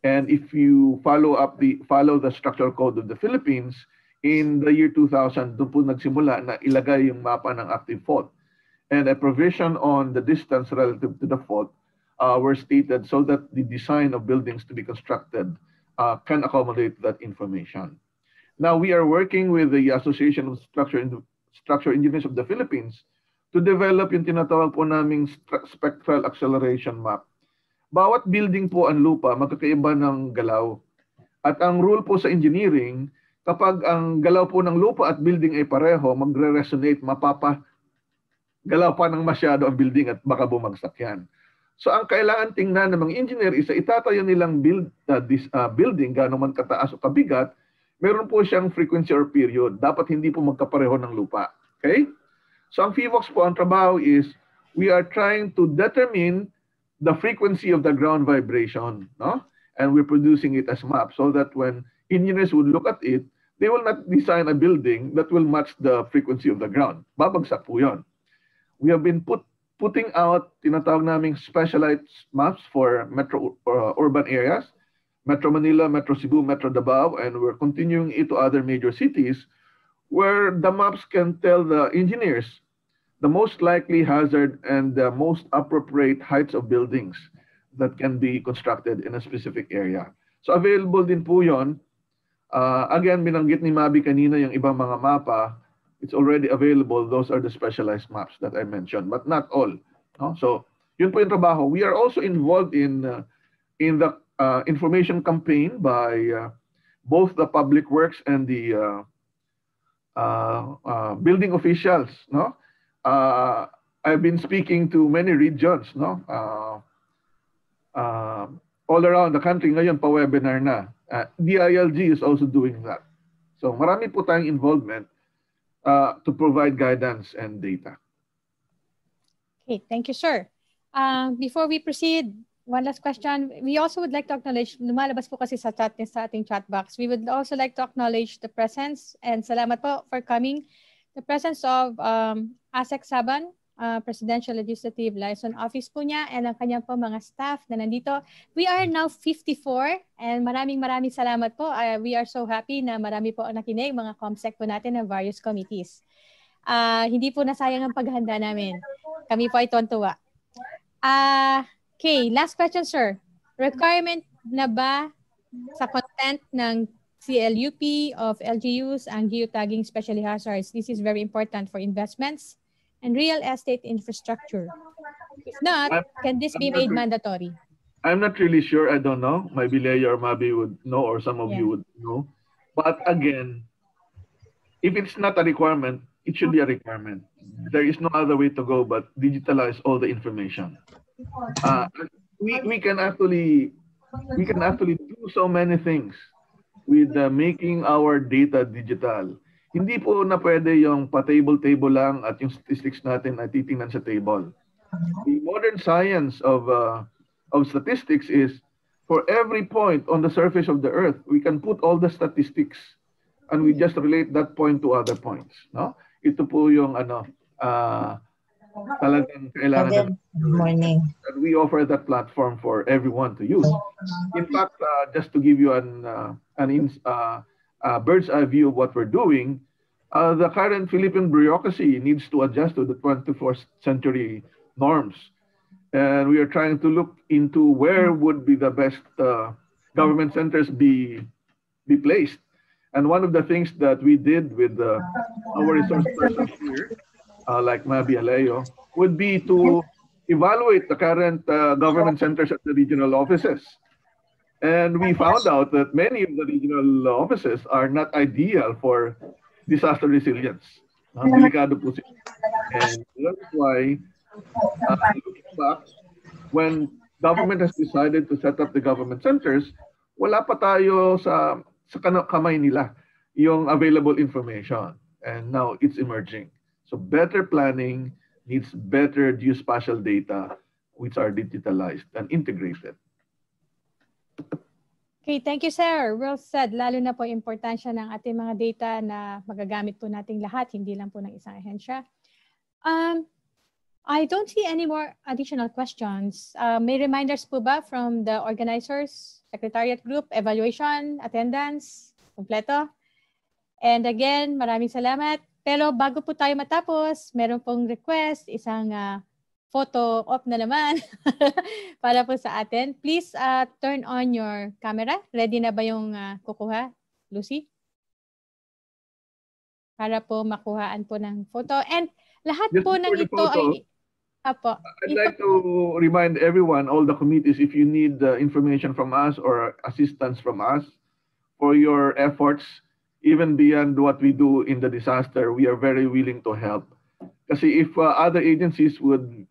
And if you follow the Structural Code of the Philippines, in the year 2000, doon po nagsimula na ilagay yung mapa ng active fault. And a provision on the distance relative to the fault were stated so that the design of buildings to be constructed can accommodate that information. Now, we are working with the Association of Structural Engineers of the Philippines to develop yung tinatawag po naming spectral acceleration map. Bawat building po ang lupa, magkakaiba ng galaw. At ang rule po sa engineering, kapag ang galaw po ng lupa at building ay pareho, magre-resonate, galaw pa ng masyado ang building at baka bumagsak yan. So ang kailangan tingnan ng mga engineer is itatayo nilang building, gaano man kataas o kabigat, meron po siyang frequency or period. Dapat hindi po magkapareho ng lupa. Okay? So ang PHIVOLCS po, ang trabaho is, we are trying to determine the frequency of the ground vibration, no? And we're producing it as map so that when engineers would look at it, they will not design a building that will match the frequency of the ground. Babagsak po yun. We have been putting out tinatawag naming specialized maps for metro urban areas, Metro Manila, Metro Cebu, Metro Davao, and we're continuing it to other major cities where the maps can tell the engineers the most likely hazard and the most appropriate heights of buildings that can be constructed in a specific area. So available din po yun. Again, binanggit ni Mabi kanina yung ibang mga mapa. It's already available. Those are the specialized maps that I mentioned, but not all. No? So, yun po yung trabaho. We are also involved in the information campaign by both the public works and the building officials. No? I've been speaking to many regions. No? All around the country ngayon, pa-webinar na. DILG is also doing that. So marami po tayong involvement to provide guidance and data. Okay, thank you, sir. Before we proceed, one last question. We also would like to acknowledge, lumalabas po kasi sa ating chat box, we would also like to acknowledge the presence, and salamat po for coming, the presence of Asek Saban, Presidential Legislative Liaison Office po niya, and ang kanyang po mga staff na nandito. We are now 54 and maraming salamat po. We are so happy na marami po ang nakinig, mga ComSec po natin ng various committees. Hindi po nasayang ang paghahanda namin. Kami po ay tuwan-tuwa. Okay, last question, sir. Requirement na ba sa content ng CLUP of LGUs ang geotagging, especially hazards? This is very important for investments and real estate infrastructure. If not, can this be made mandatory? I'm not really sure. I don't know. Maybe Leia or Mabi would know, or some of you would know. But again, if it's not a requirement, it should be a requirement. There is no other way to go but digitalize all the information. We can actually do so many things with making our data digital. Hindi po na pwede yung pa-table lang at yung statistics natin ay titingnan sa table. The modern science of statistics is for every point on the surface of the earth, we can put all the statistics and we just relate that point to other points. No? Ito po yung talagang kailangan. Good morning. And we offer that platform for everyone to use. In fact, just to give you a bird's eye view of what we're doing, the current Philippine bureaucracy needs to adjust to the 21st century norms. And we are trying to look into where would be the best government centers be placed. And one of the things that we did with our resource persons here, like Mabi Aleo, would be to evaluate the current government centers at the regional offices. And we found out that many of the regional offices are not ideal for disaster resilience. Delikado po sila. And that's why, looking back, when government has decided to set up the government centers, wala pa tayo sa kamay nila yung available information. And now it's emerging. So better planning needs better geospatial data which are digitalized and integrated. Okay, thank you, sir. Well said. Lalo na po importansya ng ating mga data na magagamit po nating lahat, hindi lang po ng isang ahensya. I don't see any more additional questions. May reminders po ba from the organizers, Secretariat Group, evaluation, attendance, kompleto? And again, maraming salamat. Pero bago po tayo matapos, meron pong request, isang photo op na naman para po sa atin. Please turn on your camera. Ready na ba yung kukuha, Lucy? Para po makuhaan po ng photo. And lahat Just po ng ito photo, ay... Apo, I'd like to remind everyone, all the committees, if you need information from us or assistance from us for your efforts, even beyond what we do in the disaster, we are very willing to help. Kasi if other agencies would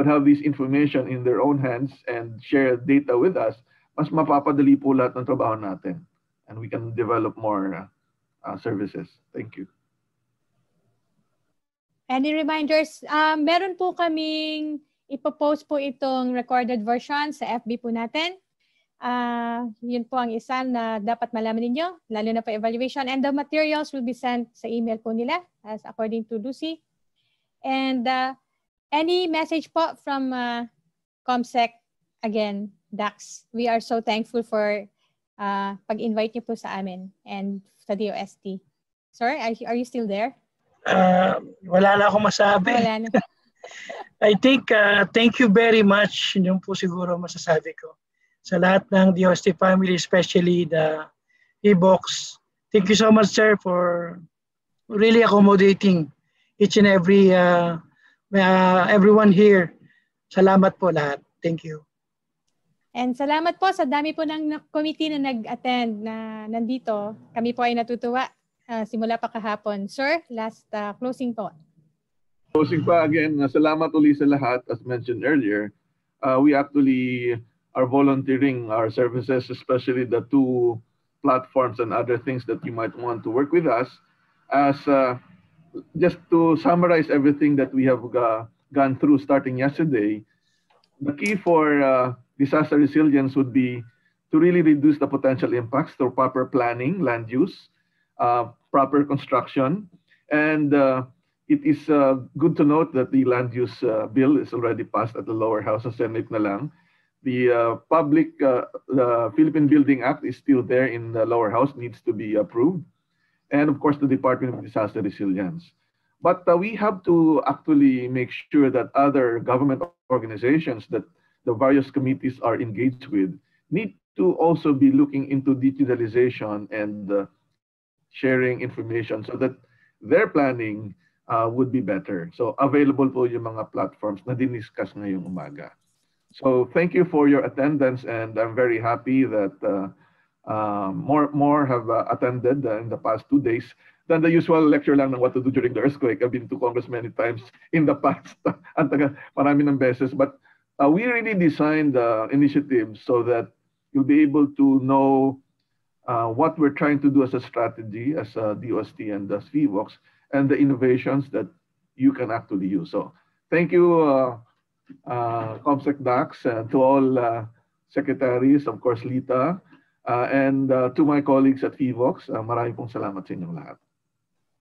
have this information in their own hands and share data with us, mas mapapadali po lahat ng trabaho natin. And we can develop more services. Thank you. Any reminders? Meron po kaming ipopost po itong recorded version sa FB po natin. Yun po ang isa na dapat malaman ninyo, lalo na po evaluation. And the materials will be sent sa email po nila as according to Lucy. And any message po from ComSec, again, Dax, we are so thankful for pag-invite niyo po sa amin and sa DOST. Sir, are you still there? Wala na akong masabi. Wala na. I think, thank you very much. Yun po siguro masasabi ko. Sa lahat ng DOST family, especially the PHIVOLCS. Thank you so much, sir, for really accommodating each and every everyone here. Salamat po lahat. Thank you. And salamat po sa dami po ng committee na nag-attend na nandito. Kami po ay natutuwa simula pa kahapon. Sir, last closing po. Closing pa again, salamat ulit sa lahat. As mentioned earlier, we actually are volunteering our services, especially the two platforms and other things that you might want to work with us. As just to summarize everything that we have gone through starting yesterday, the key for disaster resilience would be to really reduce the potential impacts through proper planning, land use, proper construction, and it is good to note that the land use bill is already passed at the lower house of Senate na lang. The the Philippine Building Act is still there in the lower house, needs to be approved. And of course, the Department of Disaster Resilience. But we have to actually make sure that other government organizations that the various committees are engaged with need to also be looking into digitalization and sharing information so that their planning would be better. So available po yung mga platforms na diniscuss ngayong umaga. So thank you for your attendance, and I'm very happy that more have attended in the past 2 days than the usual lecture lang ng what to do during the earthquake. I've been to Congress many times in the past. Marami ng beses. But we really designed the initiative so that you'll be able to know what we're trying to do as a strategy, as a DOST and DOST-PHIVOLCS, and the innovations that you can actually use. So thank you, ComSec Dax, and to all secretaries, of course, Lita, and to my colleagues at PHIVOLCS. Maraming pong salamat sa inyong lahat.